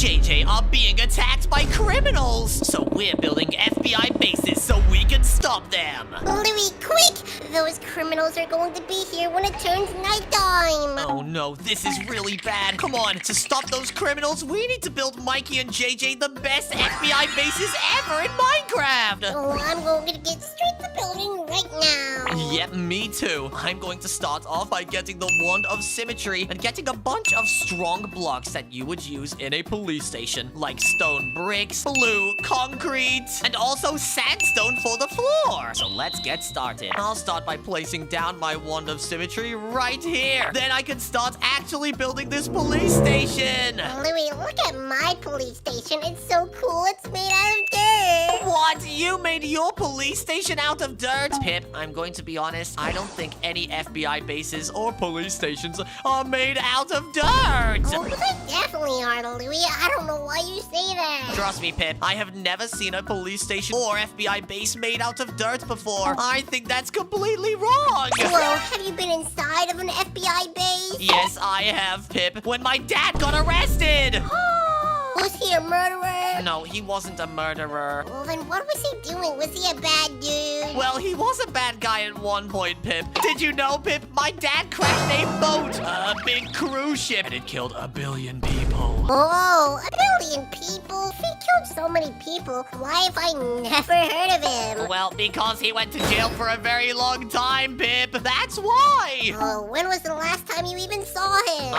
JJ are being attacked by criminals. So we're building FBI bases so we can stop them. Louie, quick! Those criminals are going to be here when it turns nighttime. Oh no, this is really bad. Come on, to stop those criminals, we need to build Mikey and JJ the best FBI bases ever in Minecraft. Oh, I'm going to get straight to building right now. Yep, me too. I'm going to start off by getting the Wand of Symmetry and getting a bunch of strong blocks that you would use in a police station, like stone bricks, blue concrete, and also sandstone for the floor. So let's get started. I'll start by placing down my Wand of Symmetry right here. Then I can start actually building this police station. Louie, look at my police station. It's so cool. It's made out of dirt. What? You made your police station out of dirt? Pip, I'm going to be honest. I don't think any FBI bases or police stations are made out of dirt. Oh, but they definitely are, Louie. I don't know why you say that. Trust me, Pip. I have never seen a police station or FBI base made out of dirt before. I think that's completely wrong. Well, have you been inside of an FBI base? Yes, I have, Pip. When my dad got arrested. Was he a murderer? No, he wasn't a murderer. Well, then what was he doing? Was he a bad dude? Well, he was a bad guy at one point, Pip. Did you know, Pip? My dad crashed a boat, a big cruise ship, and it killed 1 billion people. Oh, 1 billion people? If he killed so many people, why have I never heard of him? Well, because he went to jail for a very long time, Pip. That's why. Oh, when was the last time you even saw him?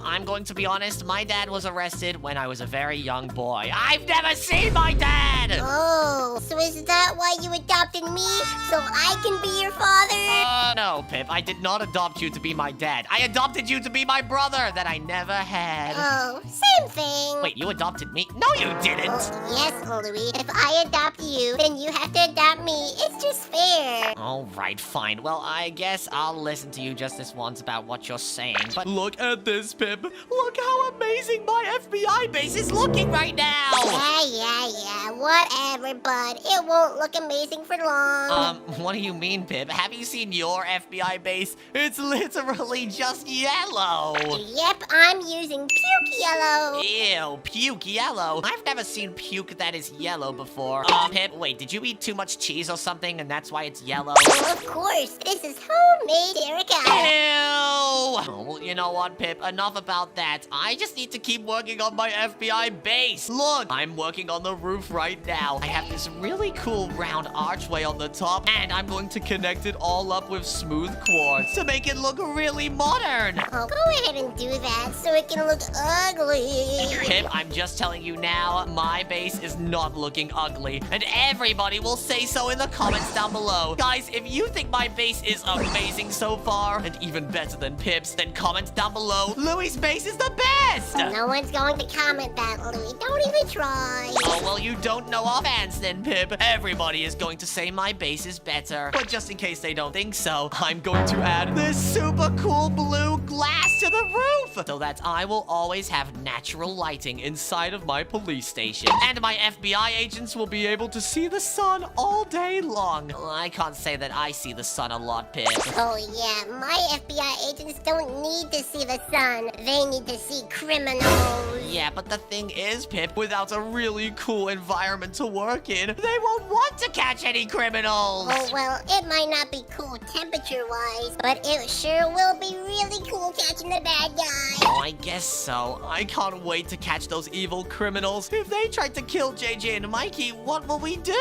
I'm going to be honest. My dad was arrested when I was a very young boy. I've never seen my dad! Oh, so is that why you adopted me? So I can be your father? No, Pip. I did not adopt you to be my dad. I adopted you to be my brother that I never had. Oh, same thing. Wait, you adopted me? No, you didn't! Yes, Louie. If I adopt you, then you have to adopt me. It's just fair. All right, fine. Well, I guess I'll listen to you just this once about what you're saying. But look at this, Pip. Look how amazing my FBI base is looking right now! Yeah. Whatever, bud. It won't look amazing for long. What do you mean, Pip? Have you seen your FBI base? It's literally just yellow! Yep, I'm using puke yellow. Ew, puke yellow. I've never seen puke that is yellow before. Pip, wait, did you eat too much cheese or something and that's why it's yellow? Well, of course. This is homemade Erica. Ew! Oh, well, you know what, Pip? Enough about that. I just need to keep working on my FBI base. Look, I'm working on the roof right now. I have this really cool round archway on the top, and I'm going to connect it all up with smooth quartz to make it look really modern. Oh, go ahead and do that so it can look ugly. Pip, I'm just telling you now, my base is not looking ugly, and everybody will say so in the comments down below. Guys, if you think my base is amazing so far, and even better than Pip's, then comment down below. Louie's base is the best! No one's going to comment that, Louie. Don't even try. Oh, well, you don't know our fans then, Pip. Everybody is going to say my base is better. But just in case they don't think so, I'm going to add this super cool blue glass to the roof so that I will always have natural lighting inside of my police station. And my FBI agents will be able to see the sun all day long. Well, I can't say that I see the sun a lot, Pip. Oh, yeah. My FBI agents don't need to see the sun. They need to see criminals. Yeah, but the thing is, Pip, without a really cool environment to work in, they won't want to catch any criminals. Oh, well, it might not be cool temperature-wise, but it sure will be really cool catching the bad guy. Oh, I guess so. I can't wait to catch those evil criminals. If they tried to kill JJ and Mikey, what will we do?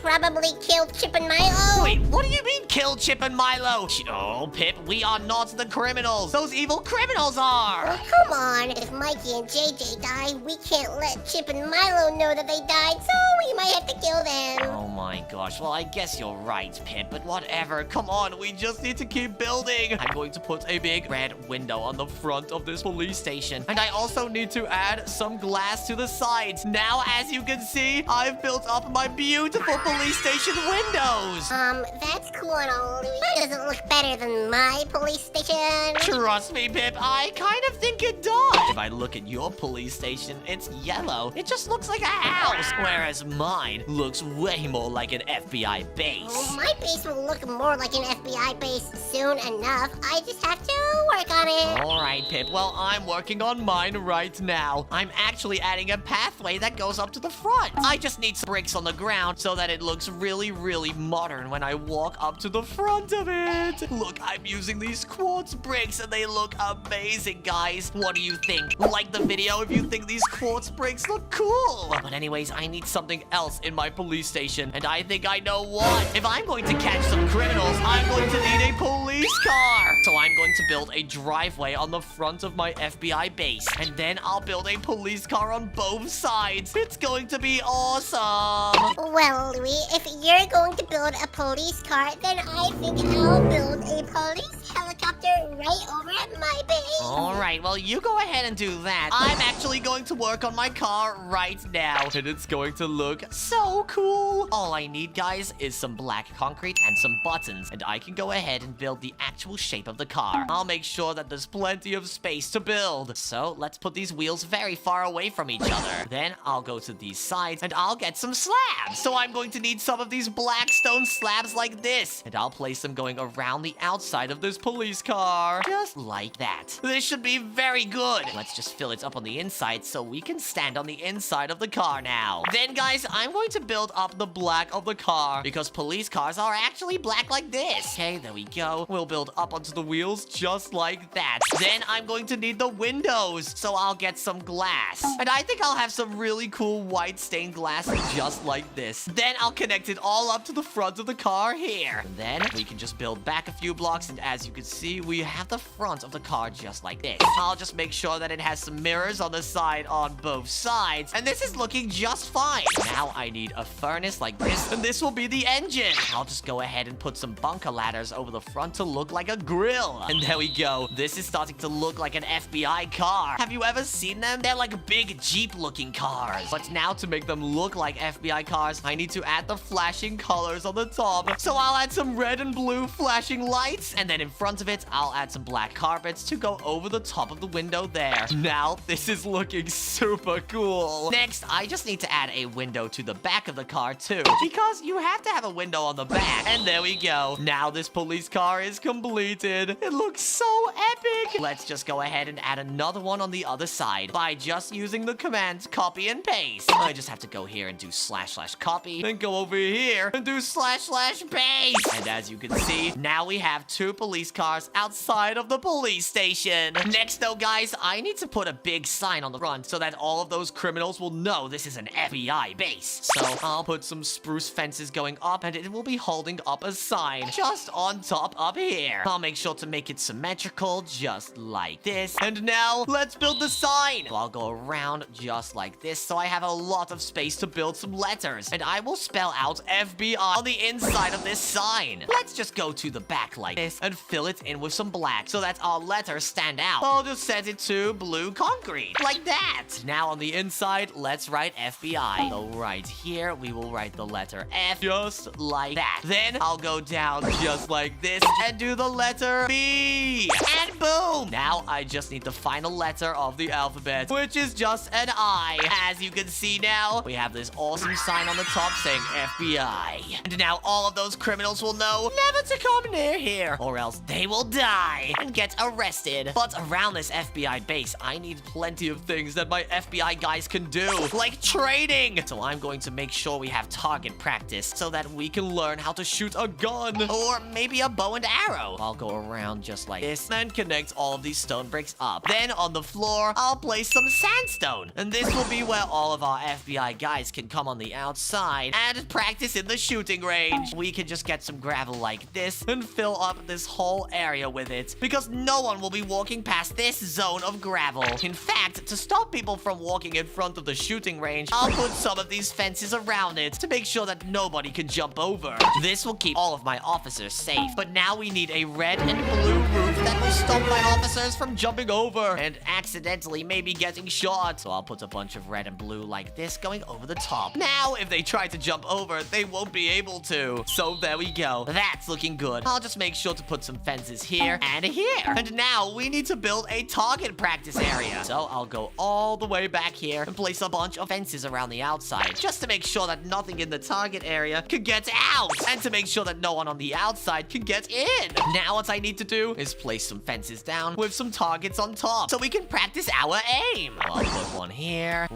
Probably kill Chip and Milo. Wait, what do you mean kill Chip and Milo? Oh, Pip, we are not the criminals. Those evil criminals are. Well, come on. If Mikey and JJ die, we can't let Chip and Milo know that they died, so we might have to kill them. Oh my gosh, well I guess you're right, Pip, but whatever. Come on, we just need to keep building. I'm going to put a big red window on the front of this police station. And I also need to add some glass to the sides. Now, as you can see, I've built up my beautiful police station windows. That's cool and all, Louie. Does it look better than my police station? Trust me, Pip, I kind of think it does. If I look at your police station, it's yellow. It just looks like a house, whereas mine looks way more like an FBI base. Well, my base will look more like an FBI base soon enough. I just have to work on it. All right, Pip. Well, I'm working on mine right now. I'm actually adding a pathway that goes up to the front. I just need some bricks on the ground so that it looks really, really modern when I walk up to the front of it. Look, I'm using these quartz bricks and they look amazing, guys. What do you think? Like the video if you think these quartz bricks look cool. But anyways, I need something else in my police station, and I think I know what. If I'm going to catch some criminals, I'm going to need a police car. So I'm going to build a driveway on the front of my FBI base, and then I'll build a police car on both sides. It's going to be awesome. Well, Louie, if you're going to build a police car, then I think I'll build a police helicopter right over at my base. All right, well, you go ahead and do that. I'm actually going to work on my car right now, and it's going to look so cool. All I need, guys, is some black concrete and some buttons, and I can go ahead and build the actual shape of the car. I'll make sure that there's plenty of space to build. So let's put these wheels very far away from each other. Then I'll go to these sides, and I'll get some slabs. So I'm going to need some of these black stone slabs like this, and I'll place them going around the outside of this police car. Just like that. This should be very good. Let's just fill it up on the inside so we can stand on the inside of the car now. Then, guys, I'm going to build up the black of the car because police cars are actually black like this. Okay, there we go. We'll build up onto the wheels just like that. Then I'm going to need the windows, so I'll get some glass. And I think I'll have some really cool white stained glass just like this. Then I'll connect it all up to the front of the car here. And then we can just build back a few blocks, and as you can see, we have the front of the car just like this. I'll just make sure that it has some mirrors on the side on both sides, and this is looking just fine. Now I need a furnace like this, and this will be the engine. I'll just go ahead and put some bunker ladders over the front to look like a grill. And there we go. This is starting to look like an FBI car. Have you ever seen them? They're like big Jeep looking cars. But now to make them look like FBI cars, I need to add the flashing colors on the top. So I'll add some red and blue flashing lights, and then in front of it, I'll add some black carpets to go over the top of the window there. Now, this is looking super cool. Next, I just need to add a window to the back of the car too, because you have to have a window on the back. And there we go. Now this police car is completed. It looks so epic. Let's just go ahead and add another one on the other side by just using the commands copy and paste. I just have to go here and do / copy, then go over here and do / paste. And as you can see, now we have two police cars outside of the police station. Next though, guys, I need to put a big sign on the front so that all of those criminals will know this is an FBI base. So I'll put some spruce fences going up, and it will be holding up a sign just on top up here. I'll make sure to make it symmetrical just like this. And now let's build the sign. So I'll go around just like this so I have a lot of space to build some letters, and I will spell out FBI on the inside of this sign. Let's just go to the back like this and fill it in with some black so that our letters stand out. I'll just set it to blue concrete like that. Now on the inside, let's write FBI. So right here, we will write the letter F just like that. Then I'll go down just like this and do the letter B. And boom! Now I just need the final letter of the alphabet, which is just an I. As you can see now, we have this awesome sign on the top saying FBI. And now all of those criminals will know never to come near here, or else they will die and get arrested. But around this FBI base, I need plenty of things that my FBI guys can do, like trading. So I'm going to make sure we have target practice so that we can learn how to shoot a gun, or maybe a bow and arrow. I'll go around just like this and connect all of these stone bricks up. Then on the floor, I'll place some sandstone, and this will be where all of our FBI guys can come on the outside and practice in the shooting range. We can just get some gravel like this and fill up this whole area with it, because no one will be walking past this zone of gravel. In fact, to stop people from walking in front of the shooting range, I'll put some of these fences around it to make sure that nobody can jump over. This will keep all of my officers safe. But now we need a red and blue roof that will stop my officers from jumping over and accidentally maybe getting shot. So I'll put a bunch of red and blue like this going over the top. Now, if they try to jump over, they won't be able to. So there we go. That's looking good. I'll just make sure to put some fences here and here. And now we need to build a target practice area. So I'll go all the way back here and place a bunch of fences around the outside, just to make sure that nothing in the target area can get out, and to make sure that no one on the outside can get in. Now what I need to do is place some fences down with some targets on top, so we can practice our aim. I'll put one here,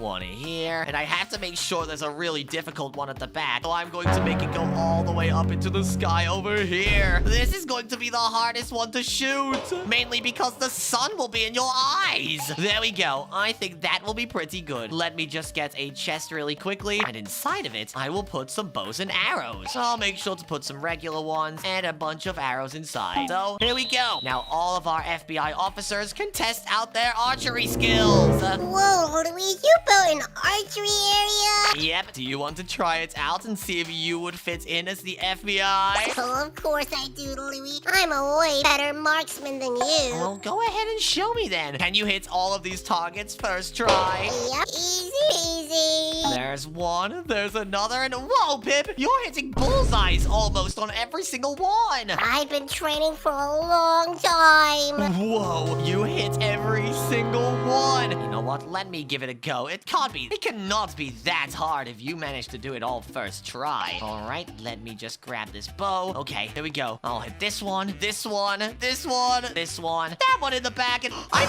and I have to make sure there's a really difficult one at the back, so I'm going to make it go all the way up into the sky over here. This is going to be the hardest one to shoot, mainly because the sun will be in your eyes. There we go. I think that will be pretty good. Let me just get a chest really quickly, and inside of it, I will put some bows and arrows. So I'll make sure to put some regular ones and a bunch of arrows inside. So here we go. Now all of our FBI officers can test out their archery skills. Whoa, Louie, you built an archery area? Yep. Do you want to try it out and see if you would fit in as the FBI? Oh, of course I do, Louie. I'm a way better marksman than you. Well, go ahead and show me then. Can you hit all of these targets first try? Yep, easy. There's one, there's another, and whoa, Pip, you're hitting bullseyes almost on every single one. I've been training for a long time. Whoa, you hit every single one. You know what? Let me give it a go. It cannot be that hard if you manage to do it all first try. All right, let me just grab this bow. Okay, here we go. I'll hit this one, this one, this one, this one, that one in the back, and I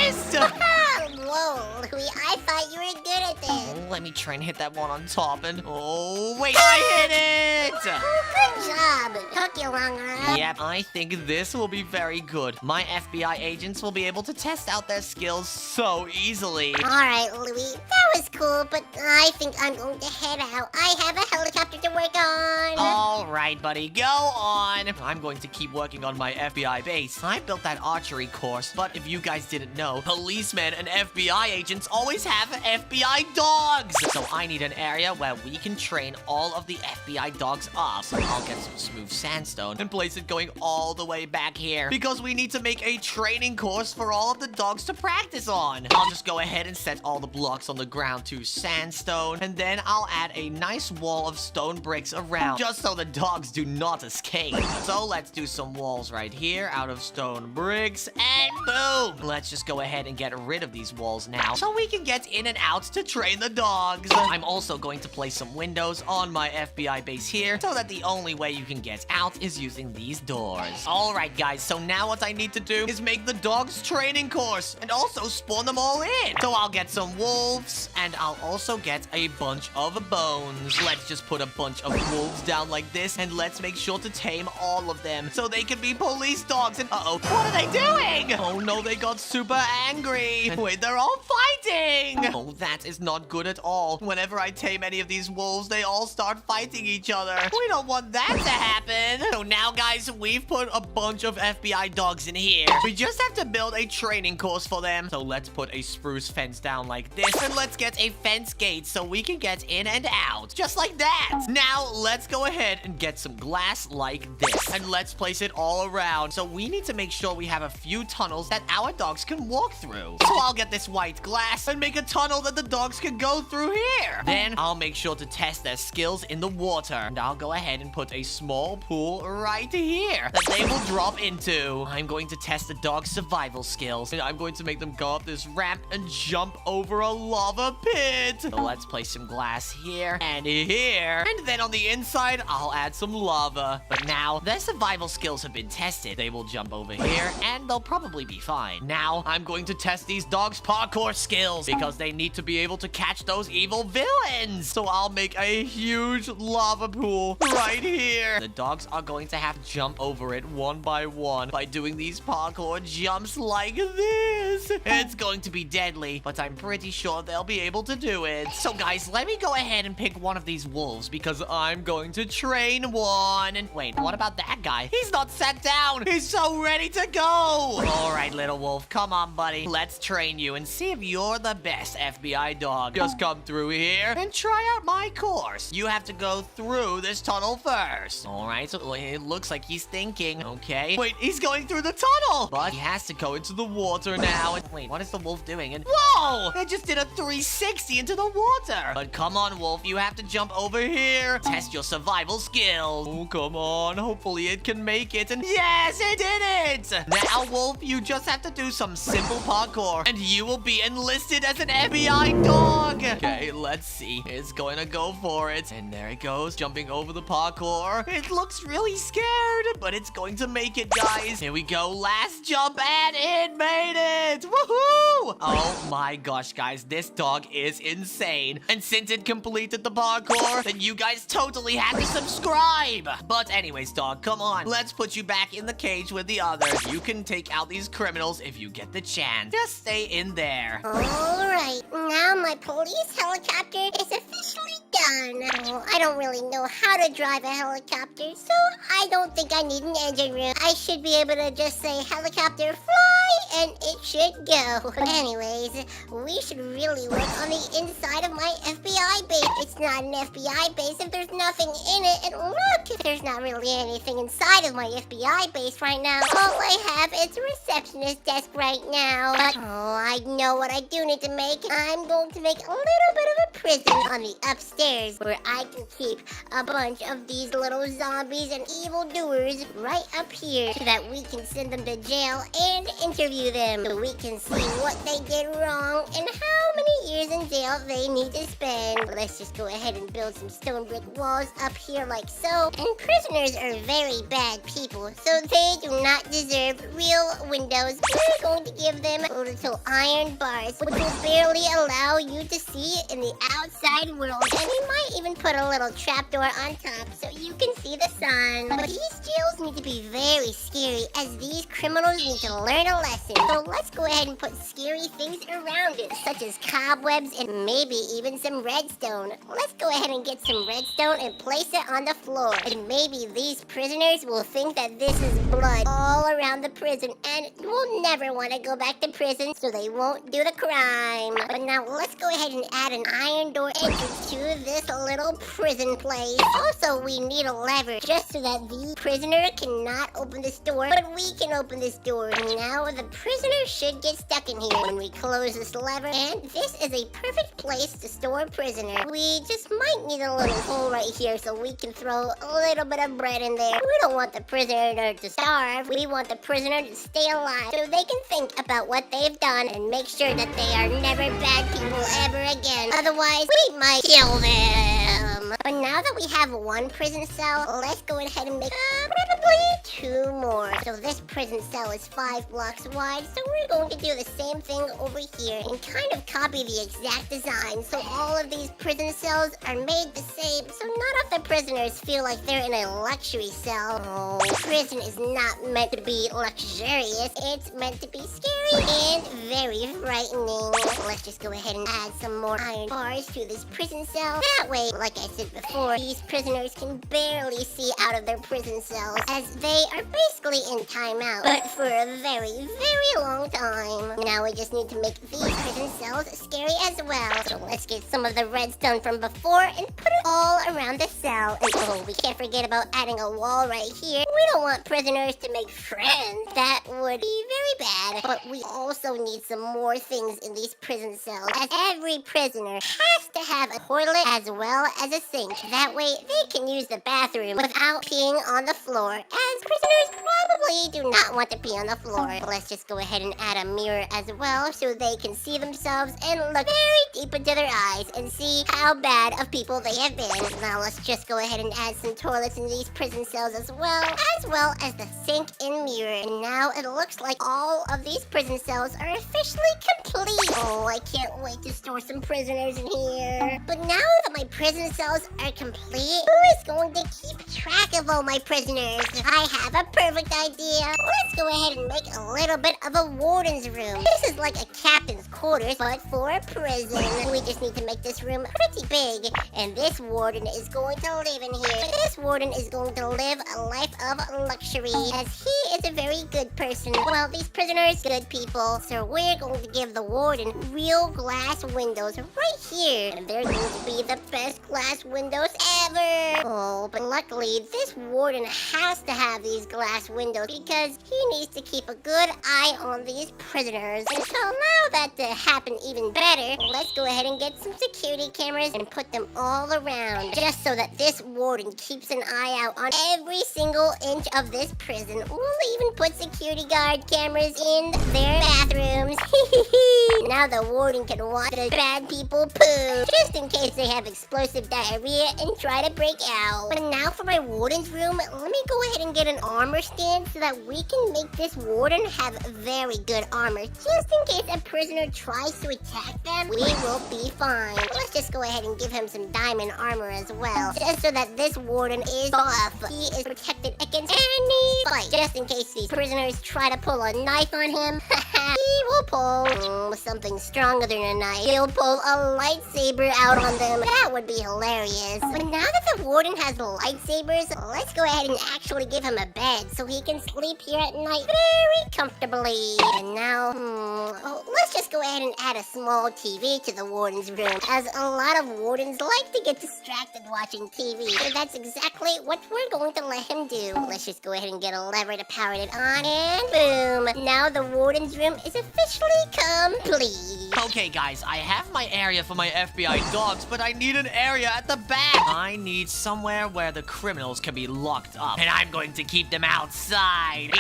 missed. Whoa, Louie, I thought you were good at this. Let me try and hit that one on top, and oh, wait, I hit it. Oh, good job. Took you longer, huh? Yep, I think this will be very good. My FBI agents will be able to test out their skills so easily. All right, Louie, that was cool, but I think I'm going to head out. I have a helicopter to work on. All right, buddy, go on. I'm going to keep working on my FBI base. I built that archery course, but if you guys didn't know, policemen and FBI agents always have FBI dogs. So I need an area where we can train all of the FBI dogs up. So I'll get some smooth sandstone and place it going all the way back here, because we need to make a training course for all of the dogs to practice on. I'll just go ahead and set all the blocks on the ground to sandstone, and then I'll add a nice wall of stone bricks around, just so the dogs do not escape. So let's do some walls right here out of stone bricks, and boom! Let's just go ahead and get rid of these walls now, so we can get in and out to train the dogs. I'm also going to place some windows on my FBI base here, so that the only way you can get out is using these doors. Alright guys, so now what I need to do is make the dogs training course, and also spawn them all in. So I'll get some wolves, and I'll also get a bunch of bones. Let's just put a bunch of wolves down like this, and let's make sure to tame all of them, so they can be police dogs. And uh-oh, what are they doing? Oh no, they got super angry. Wait, they're all fighting. Oh, that is not good at all. Whenever I tame any of these wolves, they all start fighting each other. We don't want that to happen. So now, guys, we've put a bunch of FBI dogs in here. We just have to build a training course for them. So let's put a spruce fence down like this, and let's get a fence gate so we can get in and out, just like that. Now, let's go ahead and get some glass like this, and let's place it all around. So we need to make sure we have a few tunnels that our dogs can walk through. So I'll get this white glass and make a tunnel that the dogs can go through here. Then I'll make sure to test their skills in the water, and I'll go ahead and put a small pool right here that they will drop into. I'm going to test the dog's survival skills, and I'm going to make them go up this ramp and jump over a lava pit. So let's place some glass here and here, and then on the inside I'll add some lava. But now their survival skills have been tested. They will jump over here and they'll probably be fine. Now I'm going to test these dogs' parkour skills, because they need to be able to catch those evil villains. So I'll make a huge lava pool right here. The dogs are going to have to jump over it one by one by doing these parkour jumps like this. It's going to be deadly, but I'm pretty sure they'll be able to do it. So guys, let me go ahead and pick one of these wolves, because I'm going to train one. And wait, what about that guy? He's not sat down. He's so ready to go. All right, little wolf, come on, buddy. Let's train you and see if you're the best best FBI dog. Just come through here and try out my course. You have to go through this tunnel first. All right, so it looks like he's thinking. Okay. Wait, he's going through the tunnel. But he has to go into the water now. Wait, what is the wolf doing? And whoa! It just did a 360 into the water. But come on, wolf. You have to jump over here. Test your survival skills. Oh, come on. Hopefully it can make it. And yes, it did it. Now, wolf, you just have to do some simple parkour. And you will be enlisted as an FBI dog. Okay, let's see. It's going to go for it. And there it goes, jumping over the parkour. It looks really scared, but it's going to make it, guys. Here we go. Last jump, and it made it. Woohoo! Oh my gosh, guys. This dog is insane. And since it completed the parkour, then you guys totally have to subscribe. But anyways, dog, come on. Let's put you back in the cage with the others. You can take out these criminals if you get the chance. Just stay in there. Alright, now my police helicopter is officially done. Oh, I don't really know how to drive a helicopter, so I don't think I need an engine room. I should be able to just say helicopter fly and it should go. Anyways, we should really work on the inside of my FBI base. It's not an FBI base if there's nothing in it. And look, there's not really anything inside of my FBI base right now. All I have is a receptionist desk right now. But, oh, I know what I do need to make. I'm going to make a little bit of a prison on the upstairs where I can keep a bunch of these little zombies and evildoers right up here so that we can send them to jail and interview them so we can see what they did wrong and how many years in jail they need to spend. Let's just go ahead and build some stone brick walls up here like so. And prisoners are very bad people, so they do not deserve real windows. We're going to give them little iron bars which will barely allow you to see in the outside world. And we might even put a little trapdoor on top so you can see the sun. But these jails need to be very scary as these criminals need to learn a lesson. So let's go ahead and put scary things around it, such as cobwebs and maybe even some redstone. Let's go ahead and get some redstone and place it on the floor. And maybe these prisoners will think that this is blood all around the prison and will never want to go back to prison, so they won't do the crime. But now let's go ahead and add an iron door entrance to this little prison place. Also, we need a lever just so that the prisoner cannot open this door, but we can open this door. And now the prisoner should get stuck in here when we close this lever, and this is a perfect place to store a prisoner. We just might need a little hole right here so we can throw a little bit of bread in there. We don't want the prisoner to starve. We want the prisoner to stay alive so they can think about what they've done and make sure that they are never bad people ever again. Otherwise, we might kill them. But now that we have one prison cell, let's go ahead and make probably two more. So this prison cell is 5 blocks wide, so we're going to do the same thing over here and kind of copy the exact design. So all of these prison cells are made the same, so none of the prisoners feel like they're in a luxury cell. Oh, prison is not meant to be luxurious. It's meant to be scary and very frightening. Let's just go ahead and add some more iron bars to this prison cell. That way, like I said before, these prisoners can barely see out of their prison cells as they are basically in timeout, but for a very, very long time. Now we just need to make these prison cells scary as well. So let's get some of the redstone from before and put it all around the cell. And oh, we can't forget about adding a wall right here. We don't want prisoners to make friends. That would be very bad. But we also need some more things in these prison cells, as every prisoner has to have a toilet as well as a sink. That way they can use the bathroom without peeing on the floor, as prisoners probably do not want to pee on the floor. Let's just go ahead and add a mirror as well so they can see themselves and look very deep into their eyes and see how bad of people they have been. Now let's just go ahead and add some toilets in these prison cells as well as the sink and mirror. And now it looks like all of these prison cells are officially complete. Oh, I can't wait to store some prisoners in here. But now the that my prison cells are complete, who is going to keep track of all my prisoners? I have a perfect idea. Let's go ahead and make a little bit of a warden's room. This is like a captain's quarters, but for a prison. We just need to make this room pretty big, and this warden is going to live in here. This warden is going to live a life of luxury, as he is a very good person. Well, these prisoners, good people. So we're going to give the warden real glass windows right here, and they're going to be the best glass windows ever. Oh, but luckily, this warden has to have these glass windows because he needs to keep a good eye on these prisoners. And so now that to happen even better, let's go ahead and get some security cameras and put them all around, just so that this warden keeps an eye out on every single inch of this prison. We'll even put security guard cameras in their bathrooms. Now the warden can watch the bad people poo, just in case they have explosive diarrhea and try to break out. But now for my warden's room, let me go ahead and get an armor stand so that we can make this warden have very good armor, just in case a prisoner tries to attack them. We will be fine. Let's just go ahead and give him some diamond armor as well, just so that this warden is buff. He is protected against any fight, just in case these prisoners try to pull a knife on him. He will pull something stronger than a knife. He'll pull a lightsaber out on them. That would be hilarious. But now that the warden has lightsabers, let's go ahead and actually give him a bed so he can sleep here at night very comfortably. And now, let's just go ahead and add a small TV to the warden's room, as a lot of wardens like to get distracted watching TV. So that's exactly what we're going to let him do. Let's just go ahead and get a lever to power it on, and boom. Now the warden's room is officially complete. Okay, guys, I have my area for my FBI dogs, but I need an area at the back. I need somewhere where the criminals can be locked up, and I'm going to keep them outside.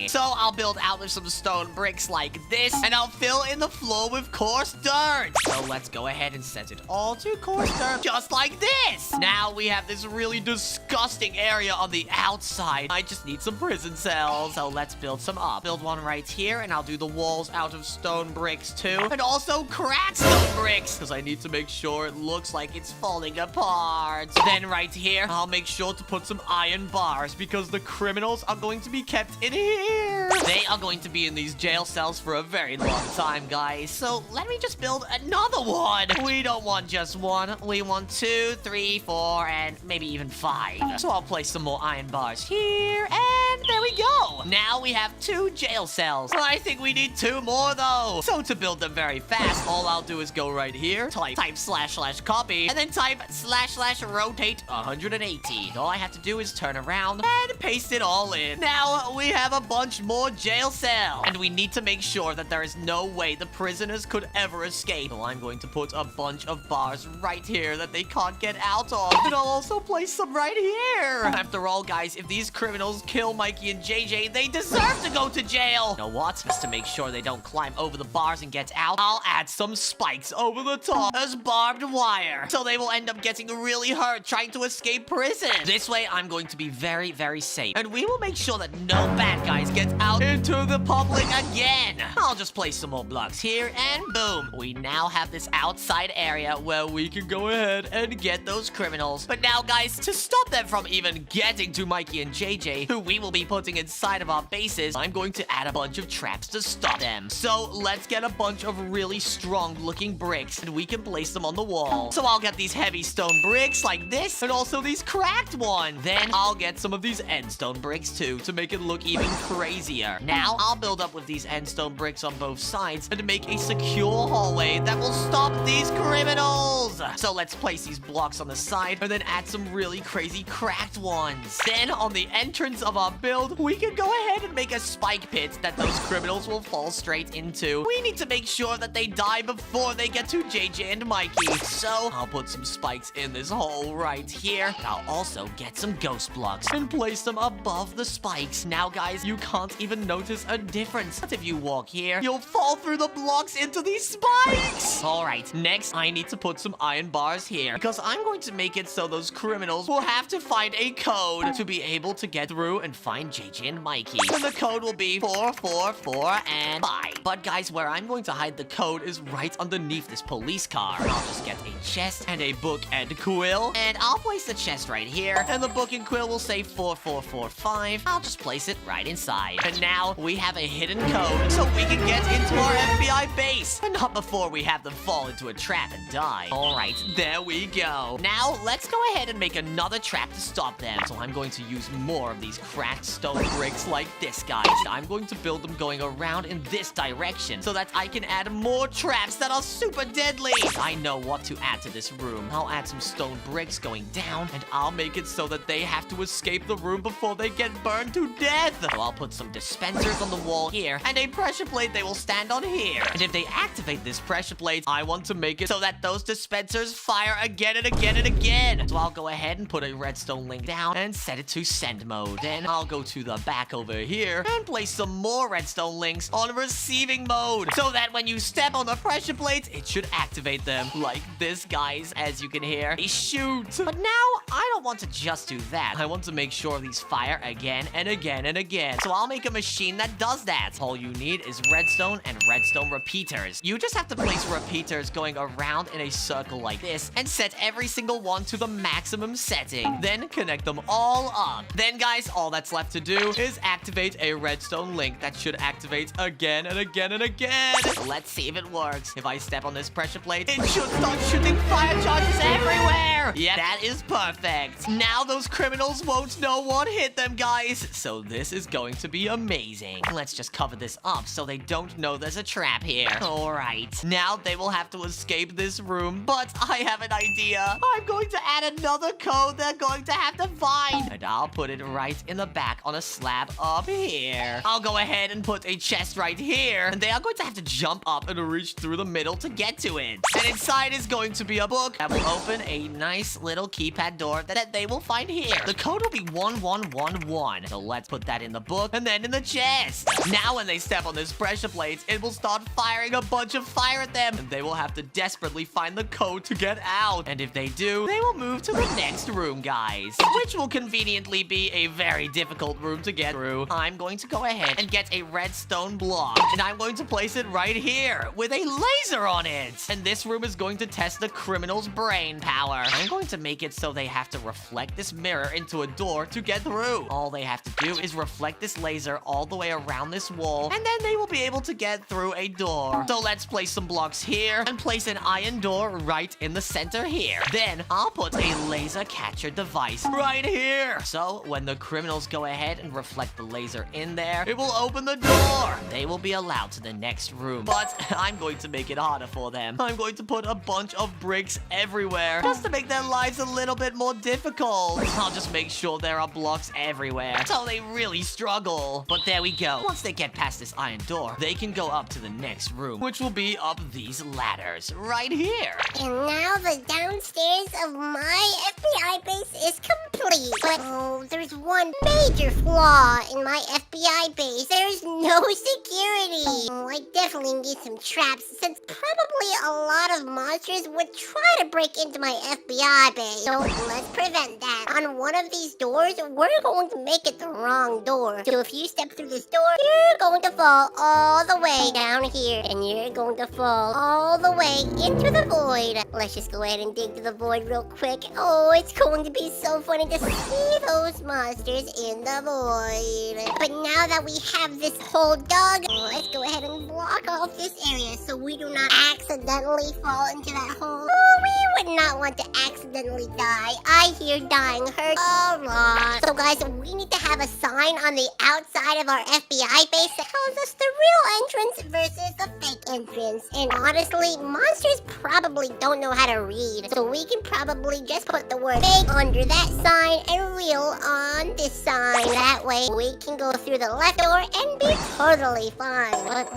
So I'll build out with some stone bricks like this, and I'll fill in the floor with coarse dirt. So let's go ahead and set it all to coarse dirt, just like this. Now we have this really disgusting area on the outside. I just need some prison cells. So let's build some up. Build one right here, and I'll do the walls out of stone bricks too, and also cracked stone bricks, because I need to make sure it looks like it's falling apart. Then right here, I'll make sure to put some iron bars, because the criminals are going to be kept in here. They are going to be in these jail cells for a very long time, guys. So let me just build another one. We don't want just one. We want 2, 3, 4, and maybe even 5. So I'll place some more iron bars here, and there we go. Now we have 2 jail cells. I think we need 2 more though. So to build them very fast, all I'll do is go right here, type / copy, and then type / rotate 180. All I have to do is turn around and paste it all in. Now we have a bunch more jail cells, and we need to make sure that there is no way the prisoners could ever escape. So I'm going to put a bunch of bars right here that they can't get out of, and I'll also place some right here. After all, guys, if these criminals kill Mikey and JJ, they deserve to go to jail. You know what? Just to make sure they don't climb over the bars and get out, I'll add some spikes over the top as barbed wire, so they will end up getting really hurt trying to escape prison. This way, I'm going to be very, very safe, and we will make sure that no bad guys get out into the public again. I'll just place some more blocks here, and boom. We now have this outside area where we can go ahead and get those criminals. But now, guys, to stop them from even getting to Mikey and JJ, who we will be putting inside of our bases, I'm going to add a bunch of traps to stop them. So let's get a bunch of really strong looking bricks, and we can place them on the wall. So I'll get these heavy stone bricks like this, and also these cracked ones. Then I'll get some of these end stone bricks too, to make it look even crazier. Now I'll build up with these end stone bricks on both sides and make a secure hallway that will stop these criminals. So let's place these blocks on the side, and then add some really crazy cracked ones. Then on the entrance of our build, we can go ahead and make a spike pit that those criminals will fall straight into. We need to make sure that they die before they get to JJ and Mikey. So I'll put some spikes in this hole right here. I'll also get some ghost blocks and place them above the spikes. Now, guys, you can't even notice a difference. But if you walk here, you'll fall through the blocks into these spikes. All right, next I need to put some iron bars here, because I'm going to make it so those criminals will have to find a code to be able to get through and find JJ and Mikey. And the code will be 44 4, 4, and 5. But guys, where I'm going to hide the code is right underneath this police car. I'll just get a chest and a book and quill, and I'll place the chest right here, and the book and quill will say 4445. I'll just place it right inside. And now we have a hidden code so we can get into our FBI base, but not before we have them fall into a trap and die. All right, there we go. Now let's go ahead and make another trap to stop them. So I'm going to use more of these cracked stone bricks like this, guys. I'm going to build them going around in this direction so that I can add more traps that are super deadly. I know what to add to this room. I'll add some stone bricks going down, and I'll make it so that they have to escape the room before they get burned to death. So I'll put some dispensers on the wall here, and a pressure plate they will stand on here. And if they activate this pressure plate, I want to make it so that those dispensers fire again and again and again. So I'll go ahead and put a redstone link down and set it to send mode. Then I'll go to the back over here and place some more redstone links on receiving mode so that when you step on the pressure plates, it should activate them like this, guys. As you can hear, they shoot. But now I don't want to just do that. I want to make sure these fire again and again and again. So I'll make a machine that does that. All you need is redstone and redstone repeaters. You just have to place repeaters going around in a circle like this and set every single one to the maximum setting. Then connect them all up. Then guys, all that's left to do is activate a redstone link that should activate again and again and again. Let's see if it works. If I step on this pressure plate, it should start shooting fire charges everywhere. Yeah, that is perfect. Now those criminals won't know what hit them, guys. So this is going to be amazing. Let's just cover this up so they don't know there's a trap here. All right, now they will have to escape this room, but I have an idea. I'm going to add another code they're going to have to find, and I'll put it right in the back on a slab up here. I'll go ahead and put a chest right here, and they are going to have to jump up and reach through the middle to get to it. And inside is going to be a book that will open a nice little keypad door that they will find here. The code will be 1111. So let's put that in the book and then in the chest. Now when they step on this pressure plate, it will start firing a bunch of fire at them, and they will have to desperately find the code to get out. And if they do, they will move to the next room, guys, which will conveniently be a very difficult room to get through. I'm going to go ahead and get a redstone block, and I'm going to place it right here with a laser on it. And this room is going to test the criminal's brain power. I'm going to make it so they have to reflect this mirror into a door to get through. All they have to do is reflect this laser all the way around this wall, and then they will be able to get through a door. So let's place some blocks here and place an iron door right in the center here. Then I'll put a laser catcher device right here. So when the criminals go ahead and reflect the laser in there, it will open the door. They will be allowed to the next room. But I'm going to make it harder for them. I'm going to put a bunch of bricks everywhere just to make their lives a little bit more difficult. I'll just make sure there are blocks everywhere so they really struggle. But there we go. Once they get past this iron door, they can go up to the next room, which will be up these ladders right here. And now the downstairs of my FBI base is complete. But oh, there's one major flaw in my FBI base. There's no security. Oh, I definitely need some traps since probably a lot of monsters would try to break into my FBI base. So let's prevent that. On one of these doors, we're going to make it the wrong door. So if you step through this door, you're going to fall all the way down here. And you're going to fall all the way into the void. Let's just go ahead and dig to the void real quick. Oh, it's going to be so funny to see those monsters in the void. But now that we have this hole dug, let's go ahead and block off this area so we do not accidentally fall into that hole. Oh, we would not want to accidentally die. I hear dying hurts a lot. So guys, we need to have a sign on the outside of our FBI base that tells us the real entrance versus the fake entrance. And honestly, monsters probably don't know how to read. So we can probably just put the word fake under that sign and real on this sign. That way we can go through the left door and be totally fine. But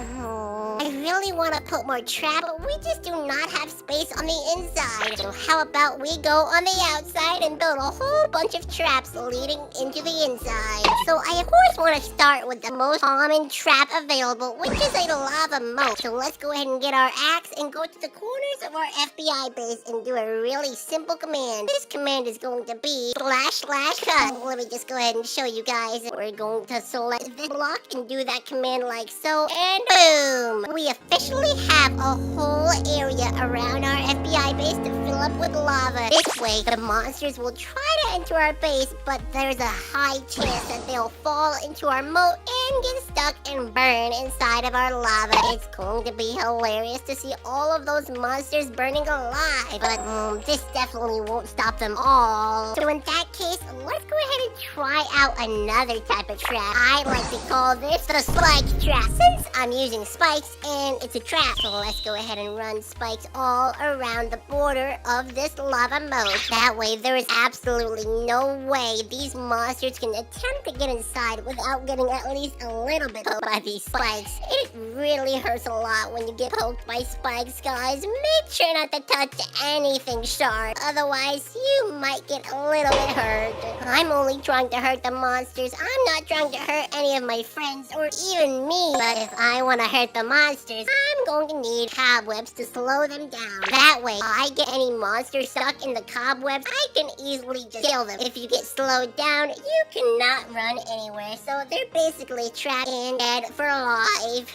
I really want to put more traps, but we just do not have space on the inside. So how about we go on the outside and build a whole bunch of traps leading into the inside. So I of course want to start with the most common trap available, which is a lava moat. So let's go ahead and get our axe and go to the corners of our FBI base and do a really simple command. This command is going to be //cut. Let me just go ahead and show you guys. We're going to select this block and do that command like so, and boom! We officially have a whole area around our FBI base to fill up with lava. This way, the monsters will try to enter our base, but there's a high chance that they'll fall into our moat and get stuck and burn inside of our lava. It's going to be hilarious to see all of those monsters burning alive, but this definitely won't stop them all. So in that case, let's go ahead and try out another type of trap. I like to call this the spike trap, since I'm using spikes and it's a trap. So let's go ahead and run spikes all around the border of this lava moat. That way there is absolutely no way these monsters can attempt to get inside without getting at least a little bit poked by these spikes. It really hurts a lot when you get poked by spikes, guys. Make sure not to touch anything sharp, otherwise you might get a little bit hurt. I'm only trying to hurt the monsters. I'm not trying to hurt any of my friends or even me. But if I want to hurt the monsters, I'm going to need cobwebs to slow them down. That way, if I get any monsters stuck in the cobwebs, I can easily just kill them. If you get slowed down, you cannot run anywhere. So they're basically trapped and dead for life.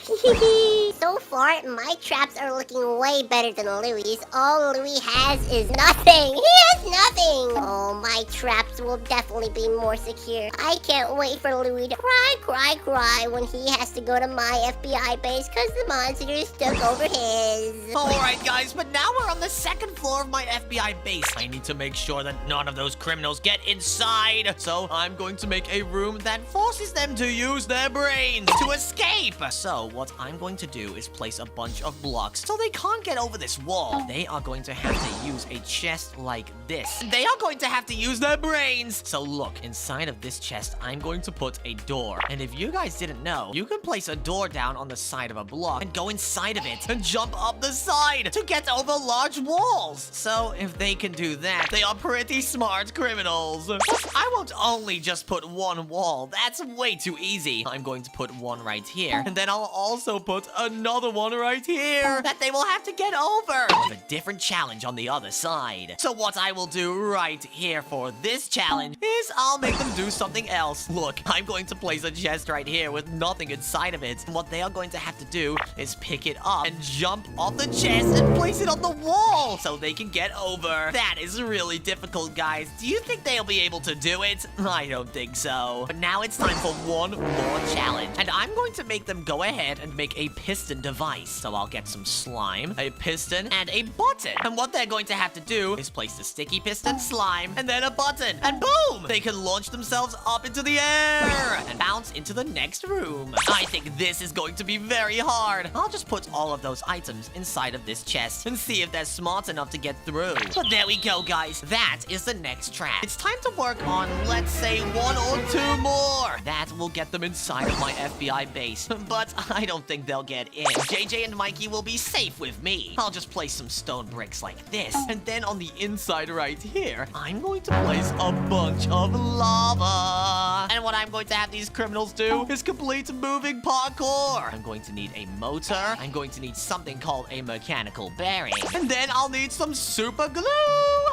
So far, my traps are looking way better than Louie's. All Louie has is nothing. He has nothing. Oh, my traps will definitely be more secure. I can't wait for Louie to cry when he has to go to my FBI base because the monsters took over his. Alright guys, but now we're on the second floor of my FBI base. I need to make sure that none of those criminals get inside. So I'm going to make a room that forces them to use their brains to escape. So what I'm going to do is place a bunch of blocks so they can't get over this wall. They are going to have to use a chest like this. They are going to have to use their brains. So look, inside of this chest, I'm going to put a door. And if you guys didn't know, you can place a door down on the side of a block and go inside of it and jump up the side to get over large walls. So if they can do that, they are pretty smart criminals. But I won't only just put one wall. That's way too easy. I'm going to put one right here. And then I'll also put another one right here that they will have to get over with a different challenge on the other side. So what I will do right here for this challenge is I'll make them do something else. Look, I'm going to place a chest right here with nothing inside of it. And what they are going to have to do is pick it up and jump off the chest and place it on the wall so they can get over. That is really difficult, guys. Do you think they'll be able to do it? I don't think so. But now it's time for one more challenge. And I'm going to make them go ahead and make a piston device. So I'll get some slime, a piston, and a button. And what they're going to have to do is place the sticky piston, slime, and then a button. And boom! They can launch themselves up into the air and bounce into the next room. I think this is going to be very hard. I'll just put all of those items inside of this chest and see if they're smart enough to get through. But there we go, guys. That is the next trap. It's time to work on, let's say, 1 or 2 more. That will get them inside of my FBI base. But I don't think they'll get in. JJ and Mikey will be safe with me. I'll just place some stone bricks like this. And then on the inside right here, I'm going to place a bunch of lava. And what I'm going to have these criminals do is complete moving parkour. I'm going to need a motor. I'm going to need something called a mechanical bearing. And then I'll need some super glue.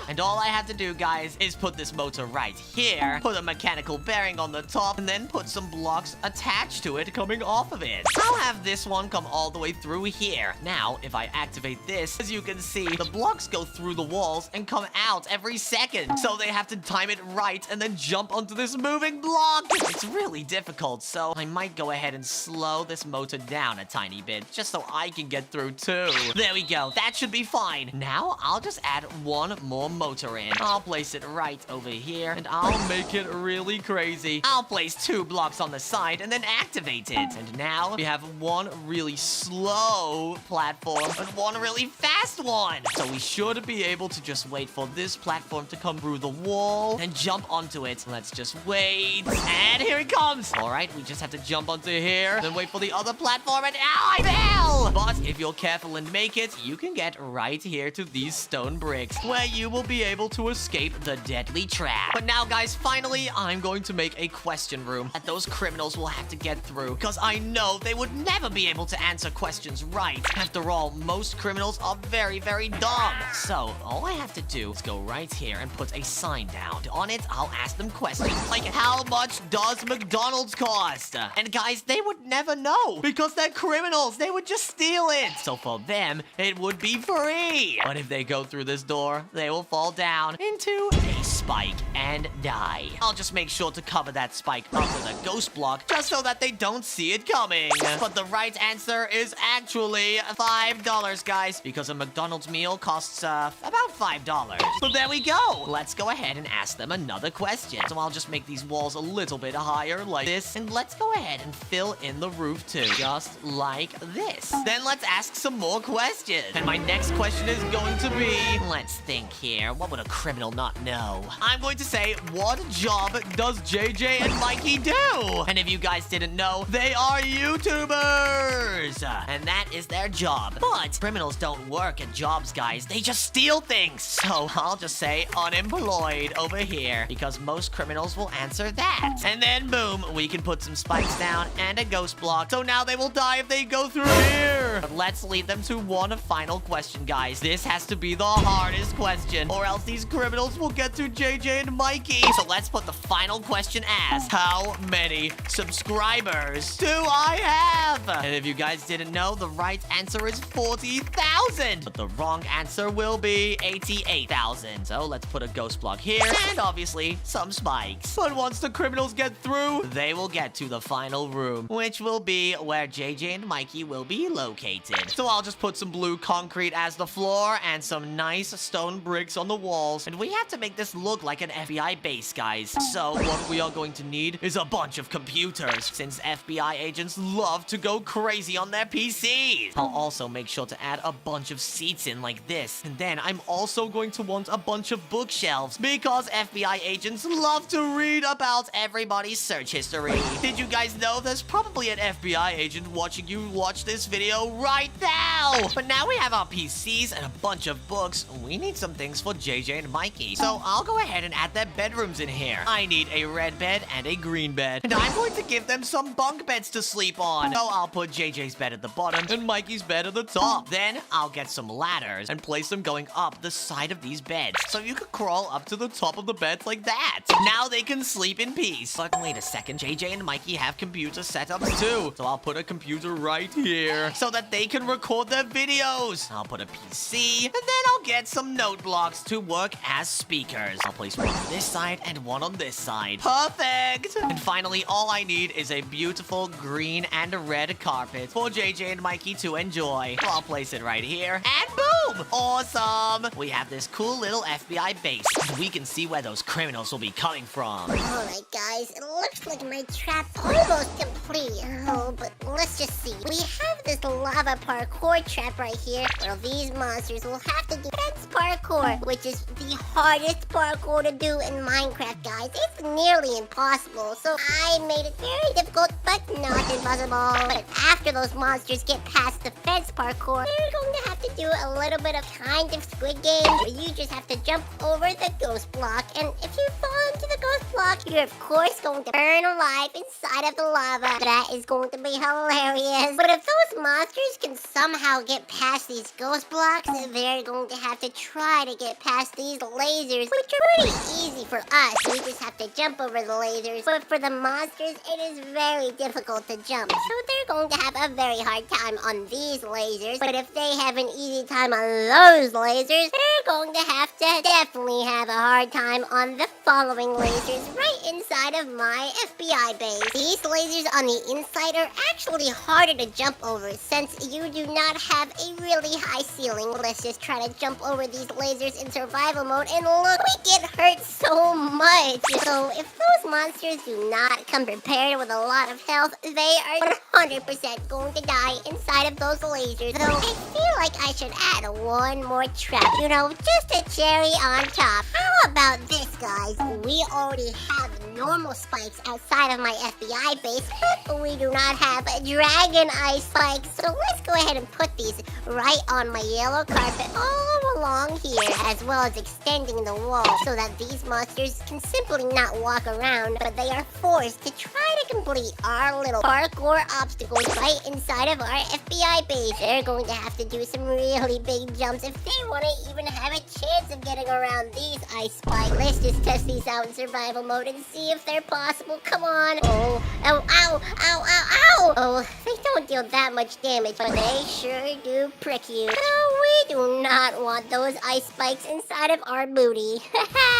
And all I have to do, guys, is put this motor right here, put a mechanical bearing on the top, and then put some blocks attached to it coming off of it. I'll have this one come all the way through here. Now, if I activate this, as you can see, the blocks go through the walls and come out every second. So they have to time it right and then jump onto this moving block. It's really difficult, so I might go ahead and slow this motor down a tiny bit, just so I can get through too. There we go. That should be fine. Now, I'll just add one more motor in. I'll place it right over here, and I'll make it really crazy. I'll place 2 blocks on the side and then activate it. And now we have one really slow platform and one really fast one. So we should be able to just wait for this platform to come through the wall and jump onto it. Let's just wait. And here it comes. All right, we just have to jump onto here, then wait for the other platform, and ow, I fell! But if you're careful and make it, you can get right here to these stone bricks, where you will be able to escape the deadly trap. But now, guys, finally, I'm going to make a question room that those criminals will have to get through, because I know they would never be able to answer questions right. After all, most criminals are very, very dumb. So, all I have to do is go right here and put a sign down. On it, I'll ask them questions like, how much does McDonald's cost? And guys, they would never know, because they're criminals. They would just steal it. So for them, it would be free. But if they go through this door, they will fall down into a spike and die. I'll just make sure to cover that spike up with a ghost block, just so that they don't see it coming. But the right answer is actually $5, guys, because a McDonald's meal costs about $5. So there we go. Let's go ahead and ask them another question. So I'll just make these walls a little bit higher like this, and let's go ahead and fill in the roof too, just like this. Then let's ask some more questions. And my next question is going to be, let's think here, what would a criminal not know? I'm going to say, what job does JJ and Mikey do? And if you guys didn't know, they are YouTubers, and that is their job. But criminals don't work at jobs, guys. They just steal things. So I'll just say unemployed over here, because most criminals will answer that. And then boom, we can put some spikes down and a ghost block. So now they will die if they go through here. But let's lead them to one final question, guys. This has to be the hardest question, or else these criminals will get to JJ and Mikey. So let's put the final question as, how many subscribers do I have? And if you guys didn't know, the right answer is 40,000. But the wrong answer will be 88,000. So let's put a ghost block here, and obviously some spikes. But once the criminals get through, they will get to the final room, which will be where JJ and Mikey will be located. So I'll just put some blue concrete as the floor and some nice stone bricks on the walls. And we have to make this look like an FBI base, guys. So what we are going to need is a bunch of computers, since FBI agents love to go crazy on their PCs. I'll also make sure to add a bunch of seats in like this. And then I'm also going to want a bunch of bookshelves, because FBI agents love to read about everybody's search history. Did you guys know there's probably an FBI agent watching you watch this video right now? But now we have our PCs and a bunch of books. We need some things for JJ and Mikey. So I'll go ahead and add their bedrooms in here. I need a red bed and a green bed. And I'm going to give them some bunk beds to sleep on. So I'll put JJ's bed at the bottom and Mikey's bed at the top. Then I'll get some ladders and place them going up the side of these beds, so you could crawl up to the top of the beds like that. Now they can sleep in peace. But wait a second, JJ and Mikey have computer setups too. So I'll put a computer right here so that they can record their videos. I'll put a PC, and then I'll get some note blocks to work as speakers. I'll place one on this side and one on this side. Perfect! And finally, all I need is a beautiful green and red carpet for JJ and Mikey to enjoy. So I'll place it right here, and boom! Awesome! We have this cool little FBI base, and we can see where those criminals will be coming from. Alright guys, it looks like my trap's almost complete. Oh, but let's just see. We have this lava parkour trap right here, where these monsters will have to do fence parkour, which is the hardest parkour to do in Minecraft, guys. It's nearly impossible, so I made it very difficult, but not impossible. But after those monsters get past the fence parkour, they're going to have to do a little bit of kind of Squid Game, where you just have to jump over the ghost block, and if you fall into the ghost block, you're of course going to burn alive inside of the lava. That is going to be hilarious. But if those monsters can somehow get past these ghost blocks, they're going to have to try to get past these lasers, which are pretty easy for us. We just have to jump over the lasers. But for the monsters, it is very difficult to jump. So they're going to have a very hard time on these lasers. But if they have an easy time on those lasers, they're going to definitely have a hard time on the following lasers right inside of my FBI base. These lasers on the inside are actually harder to jump over since you do not have a really high ceiling. Let's just try to jump over these lasers in survival mode, and look, we get hurt so much. So if those monsters do not come prepared with a lot of health, they are 100% going to die inside of those lasers. Though I feel like I should add one more trap, you know, just a cherry on top. How about this, guys? We already have normal spikes outside of my FBI base, but we do not have dragon ice spikes. So let's go ahead and put these right on my yellow carpet all along here, as well as extending the wall so that these monsters can simply not walk around, but they are forced to try to complete our little parkour obstacles right inside of our FBI base. They're going to have to do some really big jumps if they want to even have a chance of getting around these ice spikes. Let's just test these out in survival mode and see if they're possible. Come on. Oh, ow, ow, ow, ow, ow. Oh, they don't deal that much damage, but they sure do prick you. So we do not want those ice spikes inside of our booty.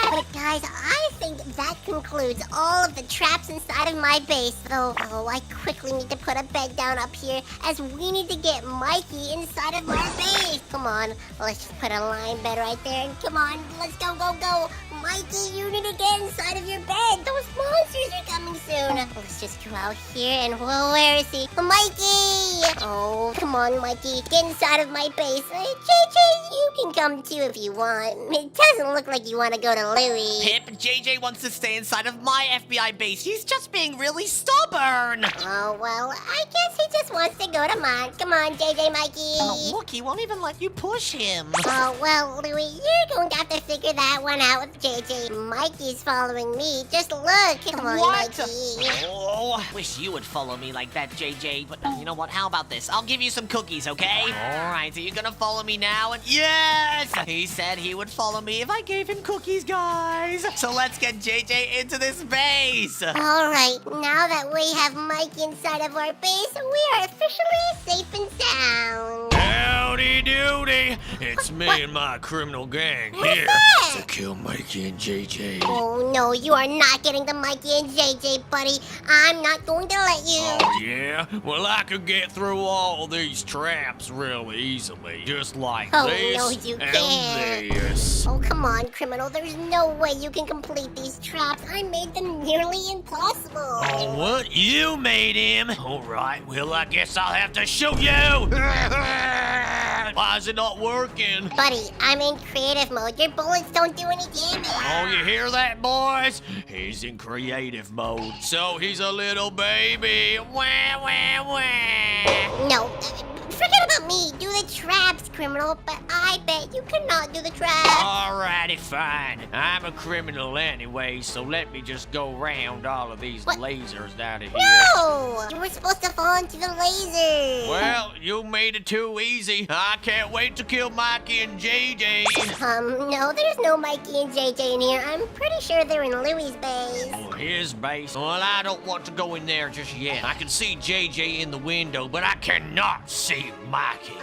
But guys, I think that concludes all of the traps inside of my base. Though, I quickly need to put a bed down up here as we need to get Mikey inside of our base. Come on, let's just put a line bed right there. And come on, let's go, go, go. Mikey, you need to get inside of your bed. Those monsters are coming soon. Let's just go out here and, well, where is he? Mikey! Oh, come on, Mikey. Get inside of my base. JJ, you can come too if you want. It doesn't look like you want to go to Louie. Pip, JJ wants to stay inside of my FBI base. He's just being really stubborn. Oh, well, I guess he just wants to go to mine. Come on, JJ, Mikey. Oh, look, he won't even let you push him. Oh, well, Louie, you're going to have to figure that one out with JJ. Mikey's following me. Just look. Come on, What? Mikey. Oh, I wish you would follow me like that, JJ. But you know what? How about this? I'll give you some cookies, okay? All right, so you're gonna follow me now? And yes! He said he would follow me if I gave him cookies, guys. So let's get JJ into this base. All right, now that we have Mikey inside of our base, we are officially safe and sound. Howdy doody! It's me and my criminal gang here that? to kill Mikey and JJ. Oh, no, you are not getting to Mikey and JJ, buddy. I'm not going to let you. Oh yeah? Well, I could get through all these traps really easily. Just like Oh, this no, you and can't. this. Oh, come on, criminal. There's no way you can complete these traps. I made them nearly impossible. Oh, what? You made him? Alright, well, I guess I'll have to shoot you! Why is it not working? Buddy, I'm in creative mode. Your bullets don't do any damage. Oh, you hear that, boys? He's in creative mode, so he's a little baby. Wah, wah, wah. No, forget about me. Do the traps, criminal. But I bet you cannot do the traps. Alrighty, fine. I'm a criminal anyway, so let me just go round all of these What? lasers out of here. No! You were supposed to fall into the laser. Well, you made it too easy. I can't wait to kill Mikey and JJ. No, there's no Mikey and JJ in here. I'm pretty sure they're in Louie's base. Oh, his base? Well, I don't want to go in there just yet. I can see JJ in the window, but I cannot see Mikey.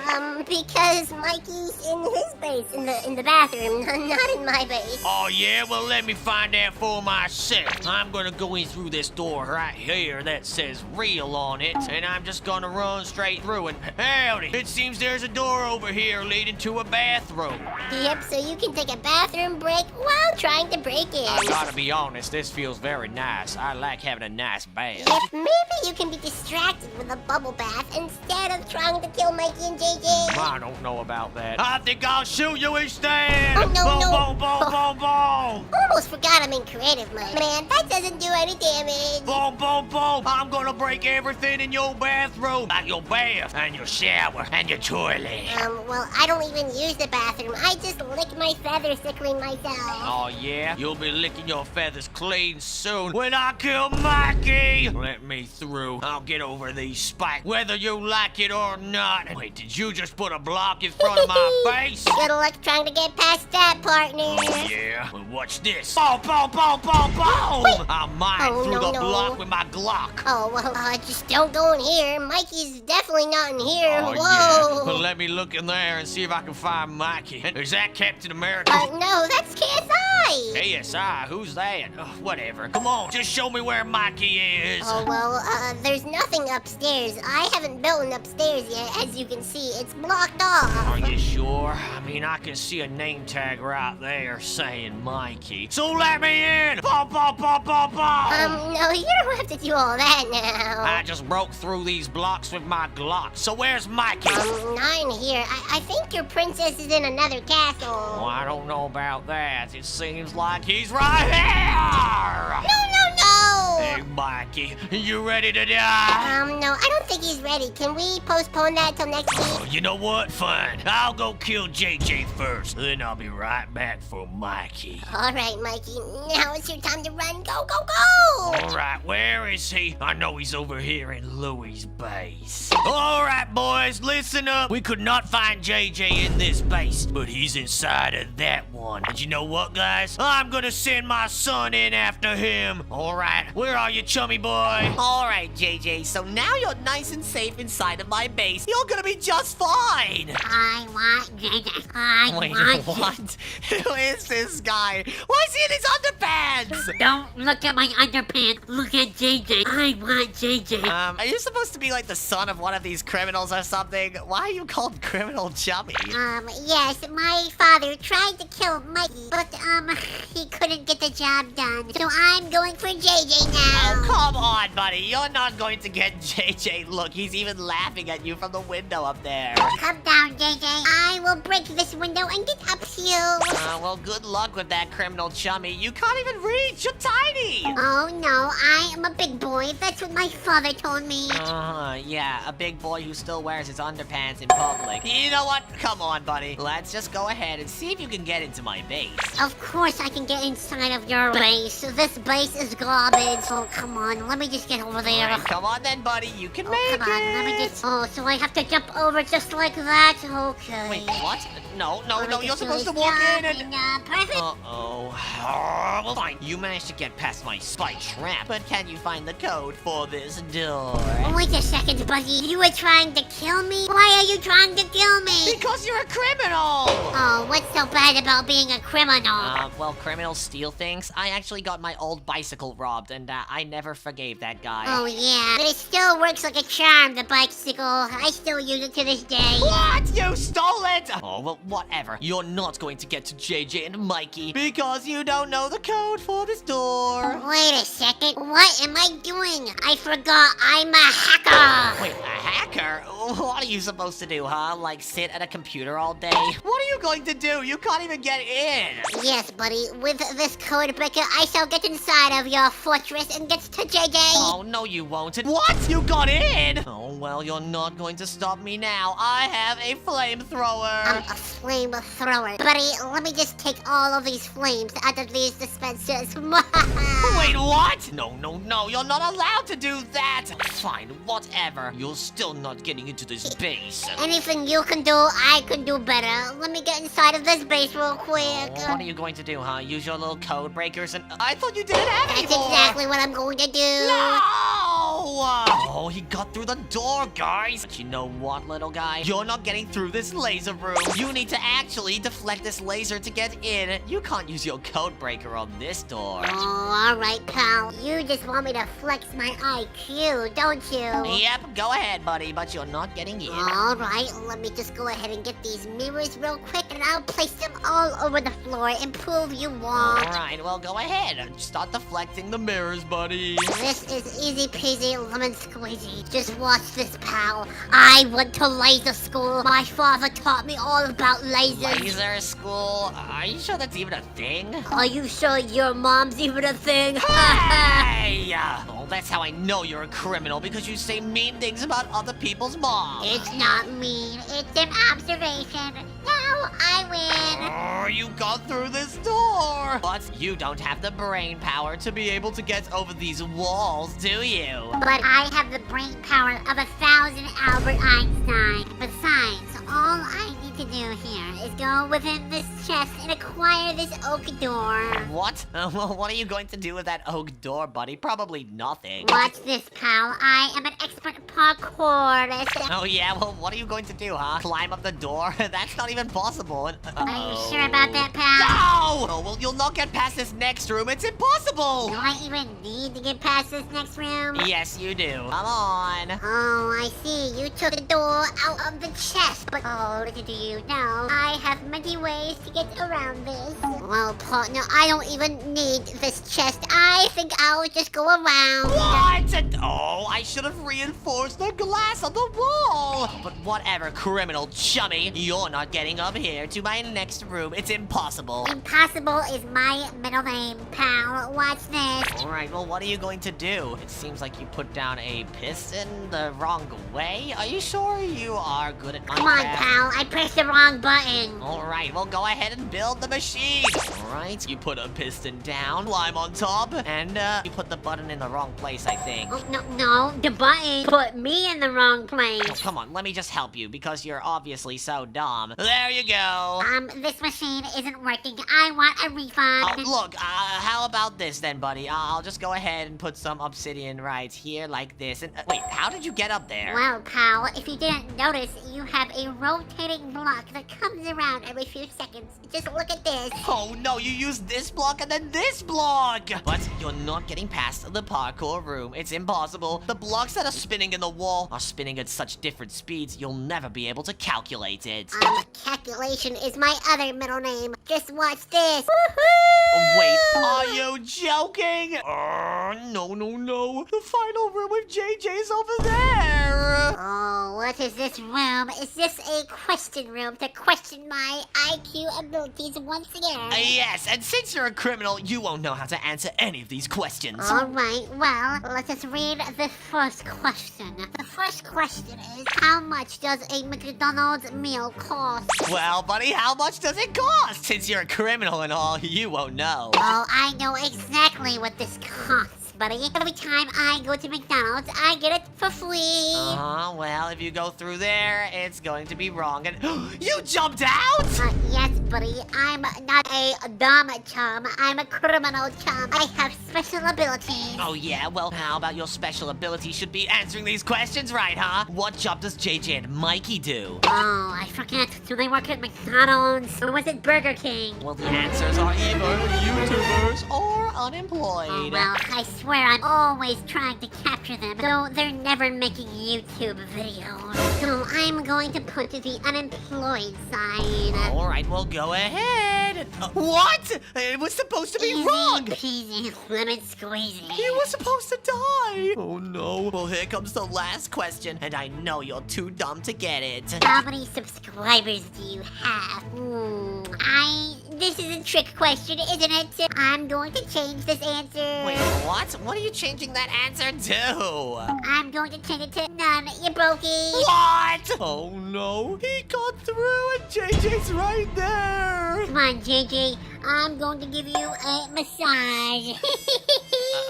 Because Mikey's in his base, in the bathroom, not in my base. Oh, yeah? Well, let me find out for myself. I'm gonna go in through this door right here that says real on it, and I'm just gonna run straight through it. Howdy! It seems there's a door over here leading to a bathroom. Yep, so you can take a bathroom break while trying to break in. I gotta be honest, this feels very nice. I like having a nice bath. Yep, maybe you can be distracted with a bubble bath instead of trying to kill Mikey and JJ. I don't know about that. I think I'll shoot you instead! Oh, no, boom, no. boom, boom, boom, boom! Almost forgot I'm in creative mode. Man, that doesn't do any damage. Boom, boom, boom! I'm gonna break everything in your bathroom. Like your bath, and your shower, and your toilet. Well, I don't even use the bathroom. I just lick my feathers to clean myself. Oh, yeah? You'll be licking your feathers clean soon when I kill Mikey! Let me through. I'll get over these spikes, whether you like it or not. Wait, did you just put a block in front of my face? Good luck trying to get past that, partner. Yeah? Well, watch this. Boom, boom, boom, boom, boom! I'll mine through the block with my Glock. Oh, well, just don't go in here. Mikey's definitely not in here. Oh, Whoa. yeah. Well, let me look in there and see if I can find Mikey. Is that Captain America? No, that's KSI. KSI? Who's that? Oh, whatever. Come on, just show me where Mikey is. Oh, well, there's nothing upstairs. I haven't built an upstairs yet. As you can see, it's blocked off. Are you sure? I mean, I can see a name tag right there saying Mikey. So let me in! Boom, boom, boom, boom, boom! No, you don't have to do all that now. I just broke through these blocks with my Glock. So where's Mikey? Not in here. I think your princess is in another castle. Oh, I don't know about that. It seems like he's right here! No! Hey, Mikey, you ready to die? No, I don't think he's ready. Can we postpone that till next week? Oh, you know what? Fine. I'll go kill JJ first. Then I'll be right back for Mikey. All right, Mikey. Now it's your time to run. Go, go, go! All right, where is he? I know he's over here in Louie's base. All right, boys, listen up. We could not find JJ in this base, but he's inside of that one. And you know what, guys? I'm gonna send my son in after him. All right, where are you, chummy boy? All right, JJ, so now you're nice and safe inside of my base. You're gonna be just fine. I want JJ. I Wait, want what? Who is this guy? Why is he in his underpants? Don't look at my underpants. Look at JJ. I want JJ. Are you supposed to be like the son of one of these criminals or something? Why are you called Criminal Chummy? Yes, my father tried to kill Mikey, but, he couldn't get the job done. So I'm going for JJ now. Oh, come on, buddy. You're not going to get JJ. Look, he's even laughing at you from the window up there. Come down, JJ. I will break this window and get up to you. Well, good luck with that, Criminal Chummy. You can't even reach. You're tiny. Oh, no. I am a big boy. That's what my father told me. Yeah, a big boy who still wears his underpants in public. You know what? Come on, buddy. Let's just go ahead and see if you can get into my base. Of course I can get inside of your base. This base is garbage. Oh, come on. Let me just get over there. All right, come on then, buddy. You can make it. Come on. Let me just... Oh, so I have to jump over just like that? Okay. Wait, what? No, Let me you're just supposed to really walk in jump and... Perfect. Well, fine. You managed to get past my spike trap, but can you find the code for this door? Wait a second, buddy. You were trying to kill me? Why are you trying to kill me? Because you're a criminal! Oh, what's so bad about being a criminal? Well, criminals steal things. I actually got my old bicycle robbed, and I never forgave that guy. Oh, yeah. But it still works like a charm, the bicycle. I still use it to this day. What? You stole it? Oh, well, whatever. You're not going to get to JJ and Mikey because you don't know the code for this door. Wait a second. What am I doing? I forgot I'm a hacker. Wait, a hacker? What are you supposed to do, huh? Like sit at a computer all day? What are you going to do? You can't even get in. Yes, buddy. With this code breaker, I shall get inside of your fortress and get to JJ. Oh, no, you won't. What? You got in? Oh, well, you're not going to stop me now. I have a flamethrower. I'm a flamethrower. Buddy, let me just take all of these flames out of these dispensers. Wait, what? No, you're not allowed to do that. Fine, whatever. You're still not getting into this base. Anything you can do, I can do better. Let me get inside of this base real quick. What are you going to do, huh? Use your little code breakers and... I thought you didn't have any That's more. exactly what I'm going to do. No! Oh, he got through the door, guys. But you know what, little guy? You're not getting through this laser room. You need to actually deflect this laser to get in. You can't use your code breaker on this door. Oh, alright, pal. You just want me to flex my IQ, don't you? Yep, go ahead, buddy, but you're not getting in. Alright, let me just go ahead and get these mirrors real quick and I'll place them all over the floor and prove you wrong. Alright, well, go ahead. Start deflecting the mirrors, buddy. This is easy peasy lemon squeezy. Just watch this, pal. I went to laser school. My father taught me all about lasers. Laser school? Are you sure that's even a thing? Are you sure your mom's even a thing? Hey! Oh, that's how I know you're a criminal, because you say mean things about other people's moms. It's not mean. It's an observation. Now I win. Oh, have gone through this door. But you don't have the brain power to be able to get over these walls, do you? But I have the brain power of 1,000 Albert Einstein. Besides, all I need to do here is go within this chest and acquire this oak door. What? Well, what are you going to do with that oak door, buddy? Probably nothing. Watch this, pal. I am an expert parkourist. Oh yeah? Well, what are you going to do, huh? Climb up the door? That's not even possible. Are you sure about that, pal? No! Oh, well, you'll not get past this next room. It's impossible! Do I even need to get past this next room? Yes, you do. Come on. Oh, I see. You took the door out of the chest. But oh, little do you know, I have many ways to get around this. Well, partner, I don't even need this chest. I think I'll just go around. What? Oh, I should have reinforced the glass on the wall. But whatever, criminal chummy. You're not getting up here to my next room. It's impossible. Impossible is my middle name, pal. Watch this. Alright, well, what are you going to do? It seems like you put down a piston the wrong way. Are you sure you are good at Minecraft? Come on, pal. I pressed the wrong button. Alright, well, go ahead and build the machine. Alright, you put a piston down, climb on top, and you put the button in the wrong place, I think. Oh, no, the button put me in the wrong place. Oh, come on, let me just help you, because you're obviously so dumb. There you go. This machine isn't working. I want a refund. Look, how about this then, buddy? I'll just go ahead and put some obsidian right here like this. And wait, how did you get up there? Well, pal, if you didn't notice, you have a rotating block that comes around every few seconds. Just look at this. Oh no, you used this block and then this block! But you're not getting past the parkour room. It's impossible. The blocks that are spinning in the wall are spinning at such different speeds, you'll never be able to calculate it. Calculation is my other middle name. Just watch this. Wait, are you joking? No. The final room with JJ's over there. Oh, what is this room? Is this a question room to question my IQ abilities once again? Yes, and since you're a criminal, you won't know how to answer any of these questions. Alright, well, let us read the first question. The first question is, how much does a McDonald's meal cost? Well, buddy, how much does it cost? Since you're a criminal and all, you won't know. Oh, I know exactly what this costs, buddy. Every time I go to McDonald's, I get it for free. Well, if you go through there, it's going to be wrong. And you jumped out? Yes, buddy. I'm not a dumb chum. I'm a criminal chum. I have special abilities. Oh, yeah? Well, how about your special ability should be answering these questions right, huh? What job does JJ and Mikey do? Oh, I forget. Do they work at McDonald's? Or was it Burger King? Well, the answers are either YouTubers or unemployed. Oh, well, I swear I'm always trying to capture them, though they're never making YouTube videos. So I'm going to put the unemployed side. Alright, well, go ahead. What? It was supposed to be Easy wrong. peasy, lemon squeezy. He was supposed to die. Oh, no. Well, here comes the last question, and I know you're too dumb to get it. How many subscribers do you have? This is a trick question, isn't it? I'm going to change this answer. Wait, what? What are you changing that answer to? I'm going to change it to none, you brokey. What? Oh, no. He got through, and JJ's right there. Come on, JJ. I'm going to give you a massage.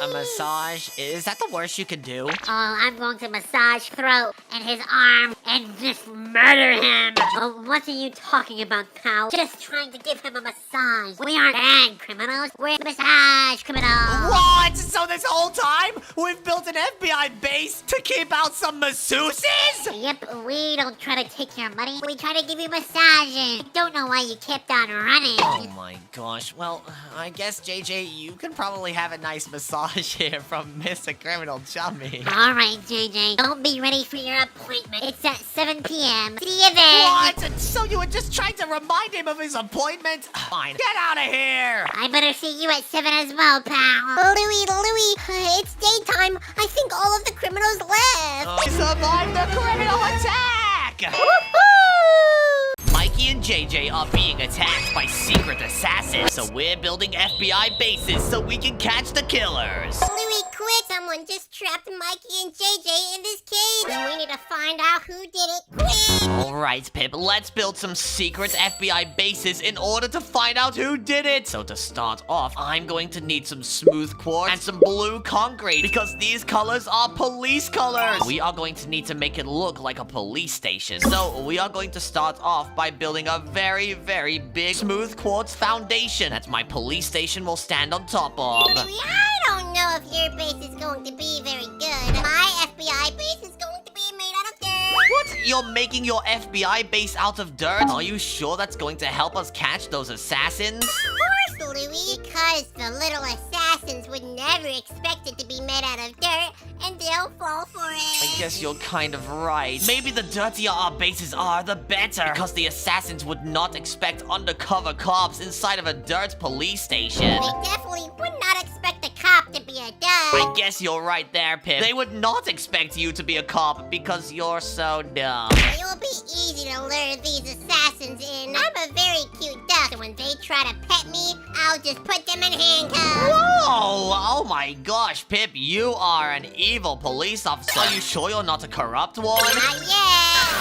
A massage? Is that the worst you could do? Oh, I'm going to massage throat and his arm and just murder him. Oh, what are you talking about, pal? Just trying to give him a massage. We aren't bad criminals. We're massage criminals. What? So this whole time, we've built an FBI base to keep out some masseuses? Yep, we don't try to take your money. We try to give you massages. Don't know why you kept on running. Oh my gosh. Well, I guess, JJ, you can probably have a nice massage here from Mr. Criminal Chummy. All right, JJ. Don't be ready for your appointment. It's at 7 p.m. See you then. What? So you were just trying to remind him of his appointment? Fine. Get out of here. I better see you at 7 as well, pal. Louie, it's daytime. I think all of the criminals left. Survive the criminal attack! Woohoo! Mikey and JJ are being attacked by secret assassins, so we're building FBI bases so we can catch the killers. Louie, quick! Someone just trapped Mikey and JJ in this cage! And we need to find out who did it, quick! Alright, Pip, let's build some secret FBI bases in order to find out who did it. So to start off, I'm going to need some smooth quartz and some blue concrete because these colors are police colors. We are going to need to make it look like a police station. So we are going to start off by building a very, very big smooth quartz foundation that my police station will stand on top of. Louie, I don't know if your base is going to be very good. My FBI base is going to be made out of dirt. What? You're making your FBI base out of dirt? Are you sure that's going to help us catch those assassins? Of course, Louie, because the little assassins would never expect it to be made out of dirt, and they'll fall for it. I guess you're kind of right. Maybe the dirtier our bases are, the better. Because the assassins would not expect undercover cops inside of a dirt police station. They definitely would not expect a cop to be a dog. I guess you're right there, Pip. They would not expect you to be a cop because you're so dumb. It will be easy to lure these assassins in. I'm a very cute duck, and when they try to pet me, I'll just put them in handcuffs. Whoa! Oh my gosh, Pip, you are an evil police officer. Are you sure you're not a corrupt one? Not yet.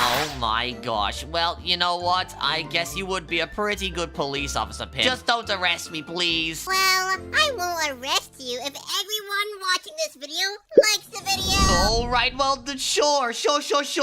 Oh my gosh. Well, you know what? I guess you would be a pretty good police officer, Pip. Just don't arrest me, please. Well, I won't arrest you if everyone watching this video likes the video. Alright, well, sure.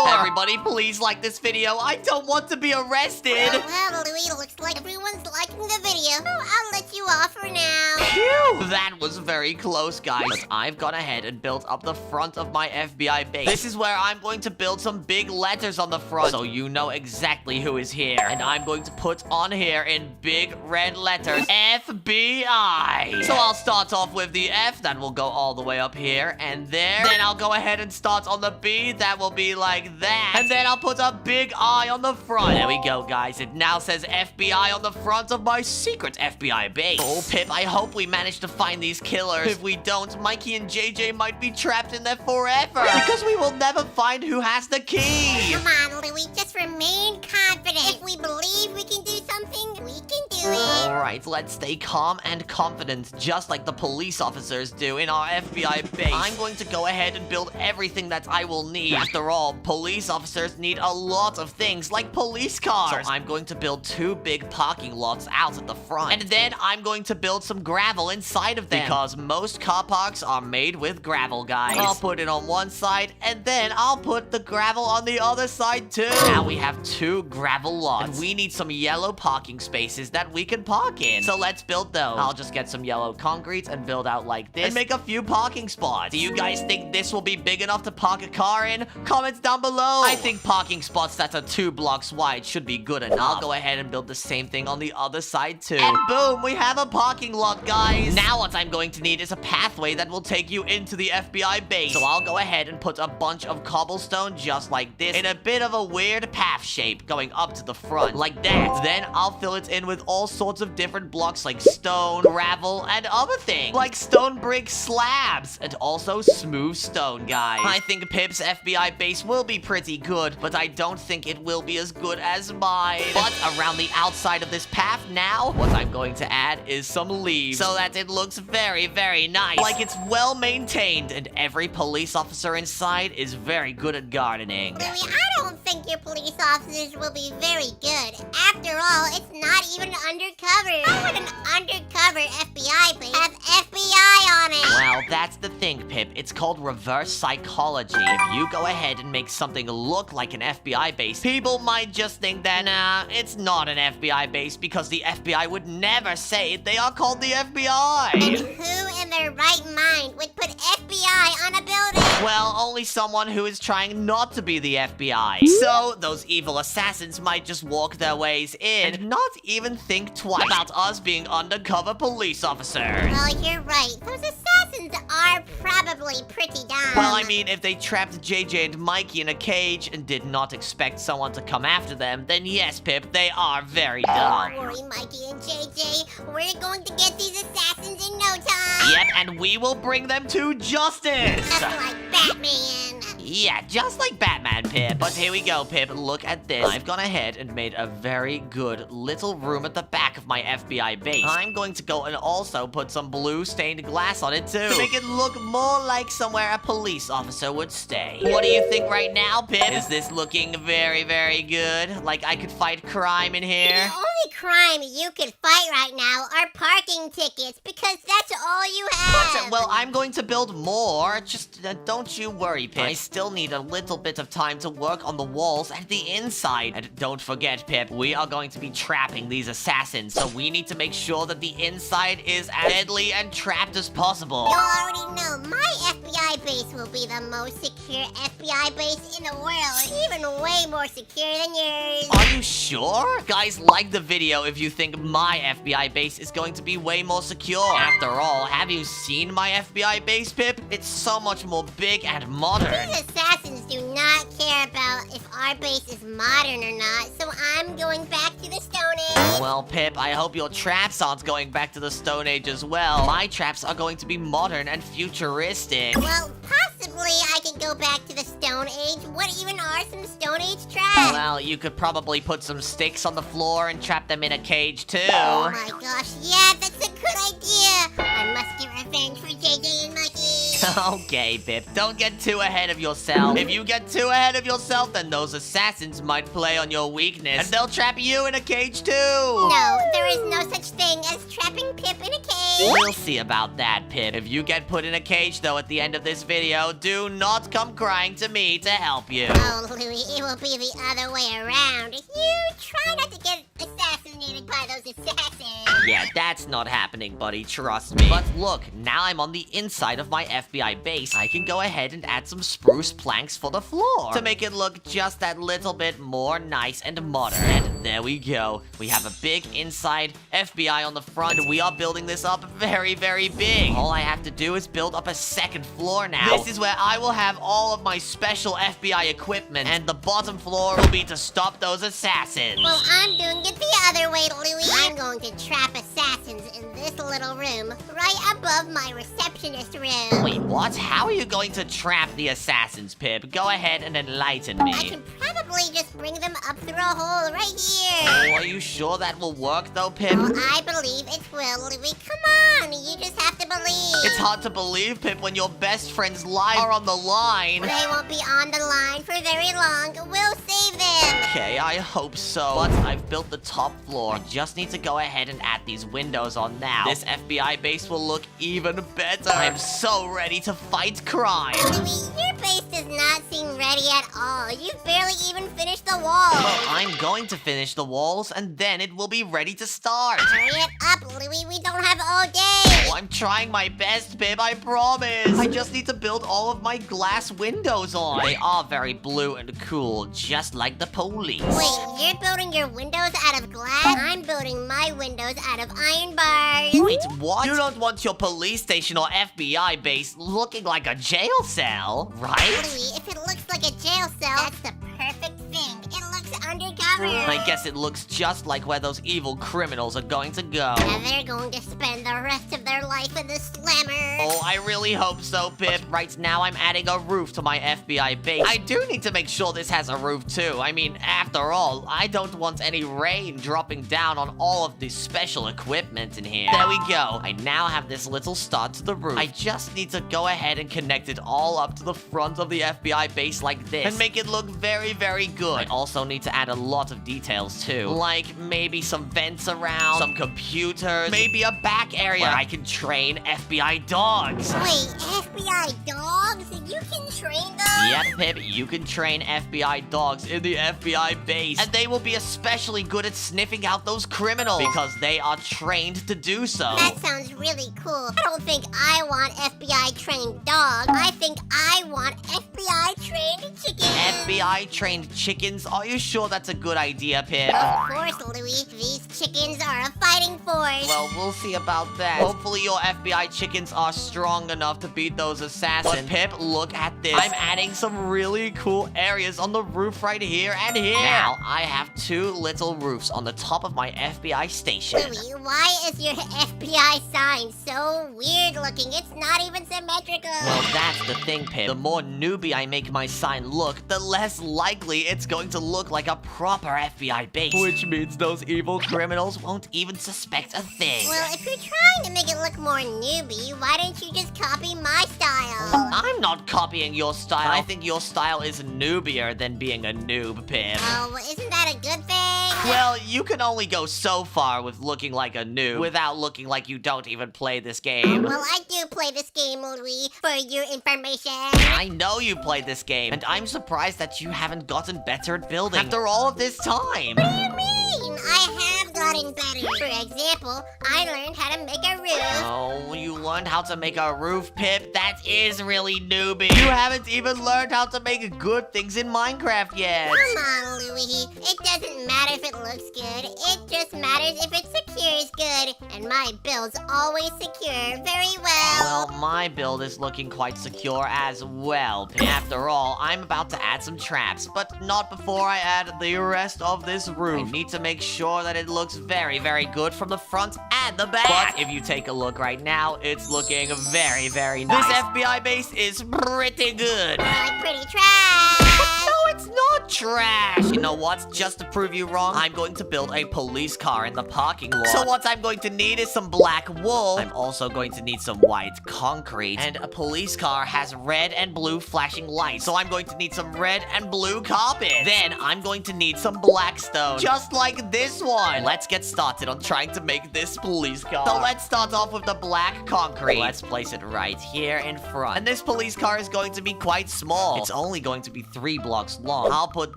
Everybody, please like this video. I don't want to be arrested. Well, Louie, looks like everyone's liking the video, so I'll let you off for now. Phew, that was very close, guys. But I've gone ahead and built up the front of my FBI base. This is where I'm going to build some big letters on the front, so you know exactly who is here. And I'm going to put on here in big red letters, FBI. So I'll start off with the F, that will go all the way up here and there. Then I'll go ahead and start on the B, that will be like that. And then I'll put a big I on the front. There we go, guys. It now says FBI on the front of my secret FBI base. Oh, Pip, I hope we manage to find these killers. If we don't, Mikey and JJ might be trapped in there forever. Because we will never find who has the key. Come on, Louie, just remain confident. If we believe we can do something, we can do it. Alright, let's stay calm and confident, just like the police officers do in our FBI base. I'm going to go ahead and build everything that I will need. After all, police officers need a lot of things, like police cars. So I'm going to build 2 big parking lots out at the front. And then I'm going to build some gravel inside of them. Because most car parks are made with gravel, guys. I'll put it on one side, and then I'll put the gravel on the other side too. Now we have 2 gravel lots. And we need some yellow parking spaces that we can park in. So let's build those. I'll just get some yellow concrete and build out like this. And make a few parking spots. Do you guys think this will be big enough to park a car in? Comments down below. I think parking spots that are 2 blocks wide should be good enough. I'll go ahead and build the same thing on the other side too. And boom, we have a parking lot, guys. Now what I'm going to need is a pathway that will take you into the FBI base. So I'll go ahead and put a bunch of cobblestone just like this in a bit of a weird path shape going up to the front like that. Then I'll fill it in with all sorts of different blocks like stone, gravel, and other things like stone brick slabs and also smooth stone, guys. I think Pip's FBI base will be pretty good, but I don't think it will be as good as mine. But around the outside of this path now, what I'm going to add is some leaves so that it looks very, very nice, like it's well maintained, and every police officer inside is very good at gardening. Louie, I don't think your police officers will be very good. After all, it's not even undercover. How would an undercover FBI base have FBI on it? Well, that's the thing, Pip. It's called reverse psychology. If you go ahead and make something look like an FBI base, people might just think that, nah, it's not an FBI base because the FBI would never say they are called the FBI. And who in their right mind would put FBI on a building? Well, only someone who is trying not to be the FBI. So, those evil assassins might just walk their ways in and not even think twice about us being undercover police officers. Well, you're right. Those assassins are probably pretty dumb. Well, I mean, if they trapped JJ and Mikey in a cage and did not expect someone to come after them, then yes, Pip, they are very dumb. Don't worry, Mikey and JJ. We're going to get these assassins in no time. Yep, and we will bring them to justice. Just like Batman. Yeah, just like Batman, Pip. But here we go, Pip. Look at this. I've gone ahead and made a very good little room at the back of my FBI base. I'm going to go and also put some blue stained glass on it too, to make it look more like somewhere a police officer would stay. What do you think right now, Pip? Is this looking very, very good? Like I could fight crime in here? The only crime you could fight right now are parking tickets, because that's all you have. Well, I'm going to build more. Just don't you worry, Pip. I still need a little bit of time to work on the walls and the inside. And don't forget, Pip, we are going to be trapping these assassins, so we need to make sure that the inside is as deadly and trapped as possible. You already know my FBI base will be the most secure FBI base in the world, even way more secure than yours. Are you sure? Guys, like the video if you think my FBI base is going to be way more secure. After all, have you seen my FBI base, Pip? It's so much more big and modern. These assassins do not care about if our base is modern or not, so I'm going back to the Stone Age. Well, Pip, I hope your traps aren't going back to the Stone Age as well. My traps are going to be modern and futuristic. Well, possibly I can go back to the Stone Age. What even are some Stone Age traps? Well, you could probably put some sticks on the floor and trap them in a cage too. Oh my gosh, yeah, that's a good idea. I must get revenge for JJ and Mikey. Okay, Pip, don't get too ahead of yourself. If you get too ahead of yourself, then those assassins might play on your weakness, and they'll trap you in a cage too. No, there is no such thing as trapping Pip in a cage. We'll see about that, Pip. If you get put in a cage, though, at the end of this video, do not come crying to me to help you. Oh, Louie, it will be the other way around. You try not to get assassinated by those assassins. Yeah, that's not happening, buddy, trust me. But look, now I'm on the inside of my FBI base. I can go ahead and add some spruce planks for the floor to make it look just that little bit more nice and modern. And there we go. We have a big inside FBI on the front. We are building this up very, very big. All I have to do is build up a second floor now. This is where I will have all of my special FBI equipment, and the bottom floor will be to stop those assassins. Well, I'm doing it the other way, Louie. I'm going to trap assassins in this little room right above my receptionist room. Wait, what? How are you going to trap the assassins, Pip? Go ahead and enlighten me. I can probably just bring them up through a hole right here. Oh, are you sure that will work, though, Pip? Well, I believe it will, Louie. Come on, you just have to believe. It's hard to believe, Pip, when your best friend's lives are on the line. They won't be on the line for very long. We'll save them. Okay, I hope so. But I've built the top floor. I just need to go ahead and add these windows on now. This FBI base will look even better. I'm so ready to fight crime. Louie, your base does not seem ready at all. You've barely even finished the walls. Well, I'm going to finish the walls, and then it will be ready to start. Hurry it up, Louie. We don't have all day. Oh, I'm trying my best, Pip, I promise. I just need to build all of my glass windows on. They are very blue and cool, just like the police. Wait, you're building your windows out of glass? I'm building my windows out of iron bars. Wait, what? You don't want your police station or FBI base looking like a jail cell, right? Louie, if it looks like a jail cell, that's the perfect thing. It looks undercover. I guess it looks just like where those evil criminals are going to go. And they're going to spend the rest of their life in the slammer. Oh, I really hope so, Pip. But right now, I'm adding a roof to my FBI base. I do need to make sure this has a roof, too. I mean, after all, I don't want any rain dropping down on all of this special equipment in here. There we go. I now have this little start to the roof. I just need to go ahead and connect it all up to the front of the FBI base like this and make it look very, very good. I also need to add a lot of details, too. Like maybe some vents around, some computers, maybe a back area where I can train FBI dogs. Wait, FBI dogs? You can train those? Yep, Pip, you can train FBI dogs in the FBI base. And they will be especially good at sniffing out those criminals because they are trained to do so. That sounds really cool. I don't think I want FBI trained dogs. I think I want FBI trained chickens. FBI trained chickens? Are you sure that's a good idea, Pip. Of course, Louie. These chickens are a fighting force. Well, we'll see about that. Hopefully your FBI chickens are strong enough to beat those assassins. But Pip, look at this. I'm adding some really cool areas on the roof right here and here. Now, I have 2 little roofs on the top of my FBI station. Louie, why is your FBI sign so weird looking? It's not even symmetrical. Well, that's the thing, Pip. The more newbie I make my sign look, the less likely it's going to look like a proper FBI base. Which means those evil criminals won't even suspect a thing. Well, if you're trying to make it look more newbie, why don't you just copy my style? I'm not copying your style. I think your style is noobier than being a noob, Pip. Oh, well, isn't that a good thing? Well, you can only go so far with looking like a noob without looking like you don't even play this game. Well, I do play this game, Louie, for your information. I know you play this game, and I'm surprised that you haven't gotten better at building after all of this time. What do you mean? I have gotten better. For example, I learned how to make a roof. Oh, you learned how to make a roof, Pip? That is really newbie. You haven't even learned how to make good things in Minecraft yet. Come on, Louie. It doesn't matter if it looks good. It just matters if it's secures good. And my build's always secure very well. Well, my build is looking quite secure as well, Pip. After all, I'm about to add some traps, but not before I add the rest of this roof. I need to make sure that it looks very, very good from the front and the back. But if you take a look right now, it's looking very, very nice. This FBI base is pretty good. Like pretty trash. No, it's not trash. You know what? Just to prove you wrong, I'm going to build a police car in the parking lot. So what I'm going to need is some black wool. I'm also going to need some white concrete. And a police car has red and blue flashing lights. So I'm going to need some red and blue carpet. Then I'm going to need some black stone, just like this one. Let's get started on trying to make this police car. So let's start off with the black concrete. Let's place it right here in front. And this police car is going to be quite small. It's only going to be 3 blocks long. I'll put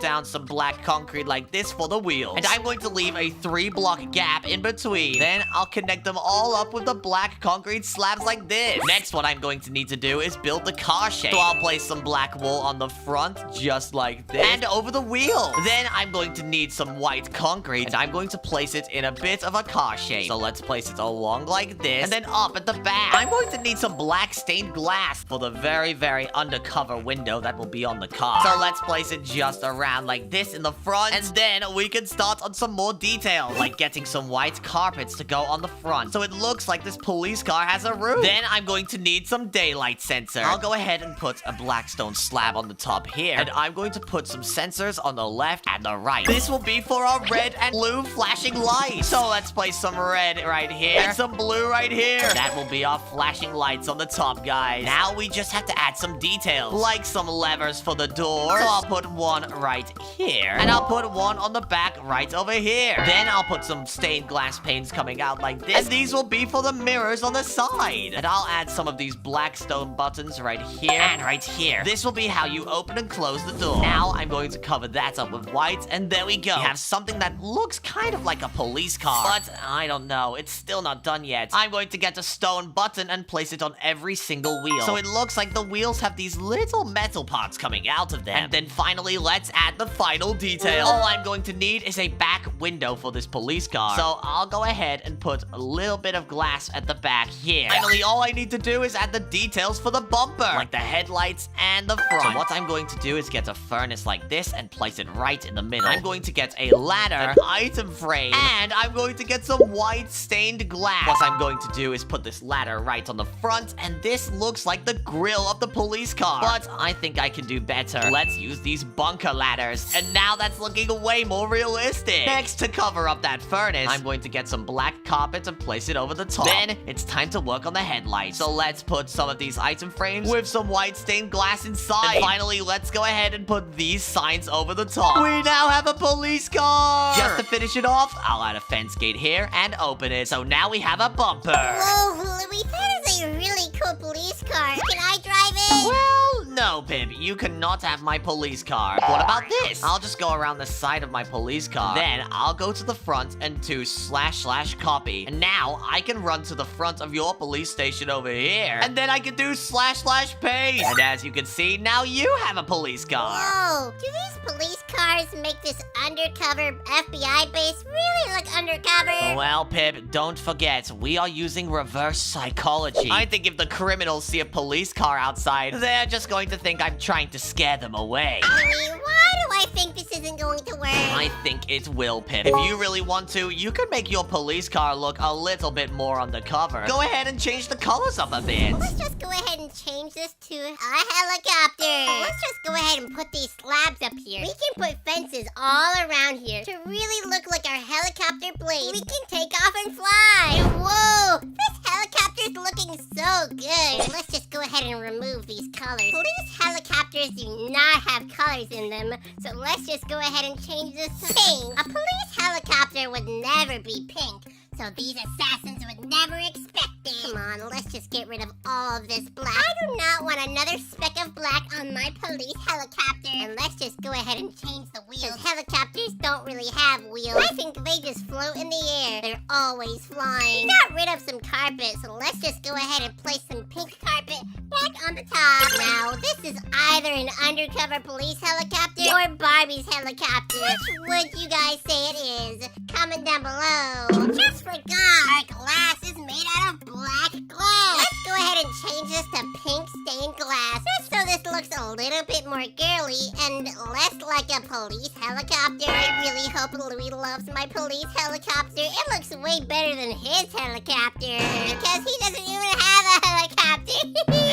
down some black concrete like this for the wheels. And I'm going to leave a 3-block gap in between. Then I'll connect them all up with the black concrete slabs like this. Next, what I'm going to need to do is build the car shape. So I'll place some black wool on the front, just like this, and over the wheels. Then I'm going to need some white concrete, and I'm going to place it in a bit of a car shape. So let's place it along like this, and then up at the back. I'm going to need some black stained glass for the very, very undercover window that will be on the car. So let's place it just around like this in the front, and then we can start on some more details, like getting some white carpets to go on the front, so it looks like this police car has a roof. Then I'm going to need some daylight sensor. I'll go ahead and put a black stone slab on the top here, and I'm going to put some sensors on the left and the right. This will be for our red and blue flashing lights. So let's place some red right here and some blue right here. That will be our flashing lights on the top, guys. Now we just have to add some details, like some levers for the door. So I'll put one right here, and I'll put one on the back right over here. Then I'll put some stained glass panes coming out like this, and these will be for the mirrors on the side. And I'll add some of these black stone buttons right here and right here. This will be how you open and close the door. Now I'm going to cover that up with white, and there we go. We have something that looks kind of like a police car, but I don't know. It's still not done yet. I'm going to get a stone button and place it on every single wheel, so it looks like the wheels have these little metal parts coming out of them. And then finally, let's add the final detail. All I'm going to need is a back window for this police car, so I'll go ahead and put a little bit of glass at the back here. Finally, all I need to do is add the details for the bumper, like the headlights and the front. So what I'm going to do is get a furnace like this and place it right in the middle. I'm going to get a ladder, an item frame, and I'm going to get some white stained glass. What I'm going to do is put this ladder right on the front, and this looks like the grill of the police car. But I think I can do better. Let's use these bunker ladders, and now that's looking way more realistic. Next, to cover up that furnace, I'm going to get some black carpet and place it over the top. Then it's time to work on the headlights. So let's put some of these item frames with some white stained glass inside. And finally, let's go ahead and put these signs over the top. We now have a police car! Just to finish it off, I'll add a fence gate here and open it. So now we have a bumper. Whoa, Louie, that is a really cool police car. Can I drive it? Well, No, Pip, you cannot have my police car. What about this? I'll just go around the side of my police car. Then I'll go to the front and do / copy. And now I can run to the front of your police station over here. And then I can do / paste. And as you can see, now you have a police car. Whoa, do these police cars make this undercover FBI base really look undercover? Well, Pip, don't forget, we are using reverse psychology. I think if the criminals see a police car outside, they're just going to think I'm trying to scare them away. Louie, why do I think this isn't going to work? I think it will, Pip. If you really want to, you can make your police car look a little bit more undercover. Go ahead and change the colors up a bit. Let's just go ahead and change this to a helicopter. Let's just go ahead and put these slabs up here. We can put fences all around here to really look like our helicopter blades. We can take off and fly. Whoa, this helicopter's looking so good. Let's just go ahead and remove these colors. Police helicopters do not have colors in them, so let's just go ahead and change this to pink. A police helicopter would never be pink, so these assassins would never expect it. Come on, let's just get rid of all of this black. I do not want another speck of black on my police helicopter. And let's just go ahead and change the wheels. Helicopters don't really have wheels. I think they just float in the air. They're always flying. We got rid of some carpet, so let's just go ahead and place some pink carpet back on the top. Now, this is either an undercover police helicopter or Barbie's helicopter. Which would you guys say it is? Comment down below. Just forgot, our glass is made out of black glass. Let's go ahead and change this to pink stained glass, just so this looks a little bit more girly and less like a police helicopter. I really hope Louie loves my police helicopter. It looks way better than his helicopter, because he doesn't even have a helicopter.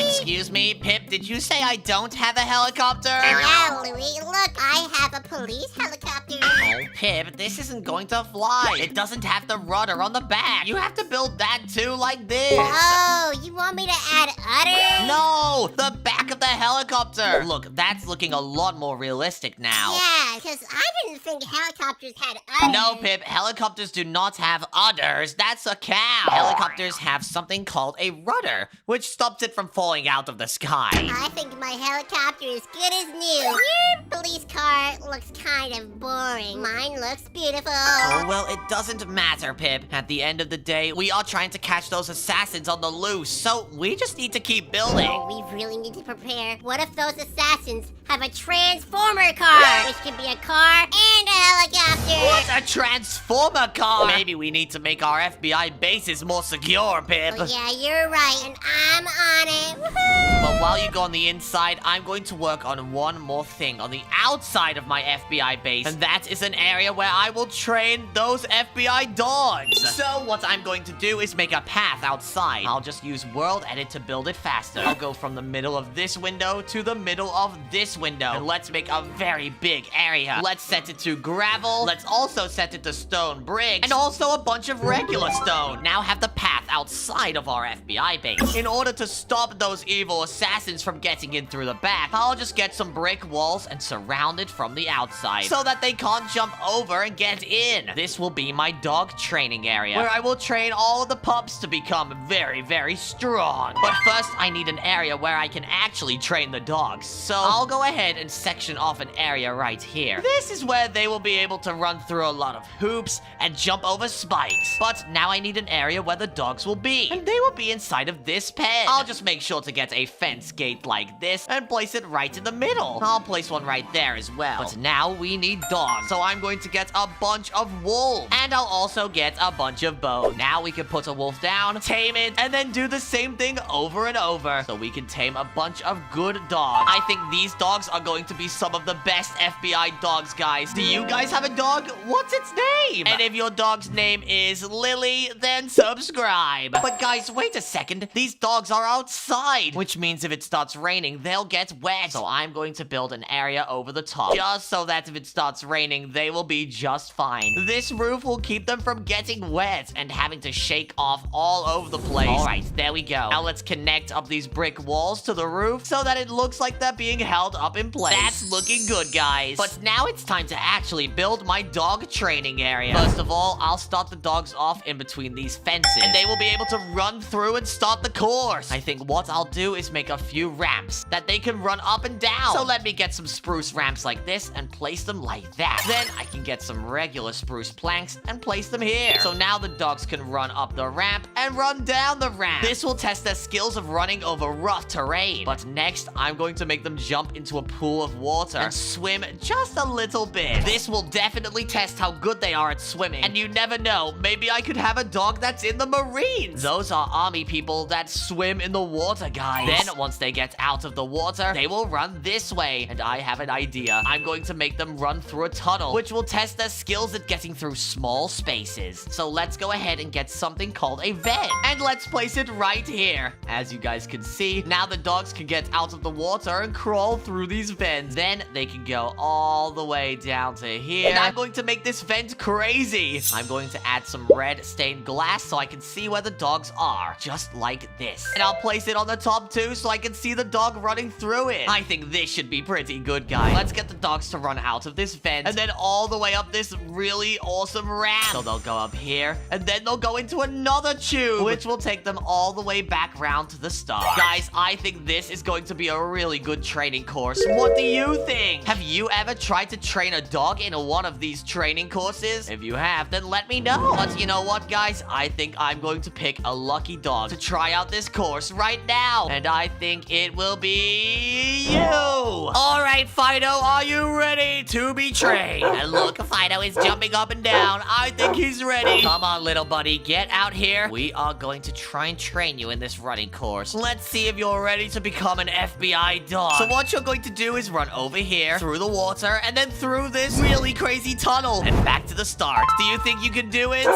Excuse me, Pip, did you say I don't have a helicopter? Yeah, Louie, look, I have a police helicopter. Oh, Pip, this isn't going to fly. It doesn't have the rudder on the back. You have to build that too, like this. Oh, you want me to add udders? No, the back of the helicopter. Look, that's looking a lot more realistic now. Yeah, because I didn't think helicopters had udders. No, Pip, helicopters do not have udders. That's a cow. Helicopters have something called a rudder, which stops it from falling out of the sky. I think my helicopter is good as new. Your police car looks kind of boring. Mine looks beautiful. Oh, well, it doesn't matter, Pip. At the end of the day, we are trying to catch those assassins on the loose, so we just need to keep building. We really need to prepare. What if those assassins have a transformer car, which can be a car and a helicopter? What, a transformer car? Maybe we need to make our FBI bases more secure, Pip. Oh, yeah, you're right, and I'm on it. Woohoo! But while you go on the inside, I'm going to work on one more thing on the outside of my FBI base, and that is an area where I will train those FBI dogs. So what I'm going to do is make a path outside. I'll just use World Edit to build it faster. I'll go from the middle of this window to the middle of this window. And let's make a very big area. Let's set it to gravel. Let's also set it to stone bricks. And also a bunch of regular stone. Now have the path outside of our FBI base. In order to stop those evil assassins from getting in through the back, I'll just get some brick walls and surround it from the outside so that they can't jump over and get in. This will be my dog training area, where I will train all of the pups to become very, very strong. But first, I need an area where I can actually train the dogs. So I'll go ahead and section off an area right here. This is where they will be able to run through a lot of hoops and jump over spikes. But now I need an area where the dogs will be, and they will be inside of this pen. I'll just make sure to get a fence gate like this and place it right in the middle. I'll place one right there as well. But now we need dogs, so I'm going to get a bunch of wolves, and I'll also get a bunch of bones. Now we can put a wolf down, tame it, and then do the same thing over and over, so we can tame a bunch of good dogs. I think these dogs are going to be some of the best FBI dogs, guys. Do you guys have a dog? What's its name? And if your dog's name is Lily, then subscribe. But guys, wait a second. These dogs are outside, which means if it starts raining, they'll get wet. So I'm going to build an area over the top, just so that if it starts raining, they will be just fine. This roof will keep them from getting wet and having to shake off all over the place. All right, there we go. Now let's connect up these brick walls to the roof so that it looks looks like they're being held up in place. That's looking good, guys. But now it's time to actually build my dog training area. First of all, I'll start the dogs off in between these fences, and they will be able to run through and start the course. I think what I'll do is make a few ramps that they can run up and down. So let me get some spruce ramps like this and place them like that. Then I can get some regular spruce planks and place them here. So now the dogs can run up the ramp and run down the ramp. This will test their skills of running over rough terrain. But next, I'm going to make them jump into a pool of water and swim just a little bit. This will definitely test how good they are at swimming. And you never know, maybe I could have a dog that's in the Marines. Those are army people that swim in the water, guys. Then once they get out of the water, they will run this way. And I have an idea. I'm going to make them run through a tunnel, which will test their skills at getting through small spaces. So let's go ahead and get something called a vent. And let's place it right here. As you guys can see, now the dogs can get out of the water and crawl through these vents. Then they can go all the way down to here. And I'm going to make this vent crazy. I'm going to add some red stained glass so I can see where the dogs are. Just like this. And I'll place it on the top too so I can see the dog running through it. I think this should be pretty good, guys. Let's get the dogs to run out of this vent and then all the way up this really awesome ramp. So they'll go up here and then they'll go into another tube, which will take them all the way back round to the start. Guys, I think this is going to be a really good training course. What do you think? Have you ever tried to train a dog in one of these training courses? If you have, then let me know. But you know what, guys? I think I'm going to pick a lucky dog to try out this course right now. And I think it will be you. All right, Fido, are you ready to be trained? And look, Fido is jumping up and down. I think he's ready. Come on, little buddy, get out here. We are going to try and train you in this running course. Let's see if you're ready to become an FBI dog. So what you're going to do is run over here, through the water, and then through this really crazy tunnel, and back to the start. Do you think you can do it?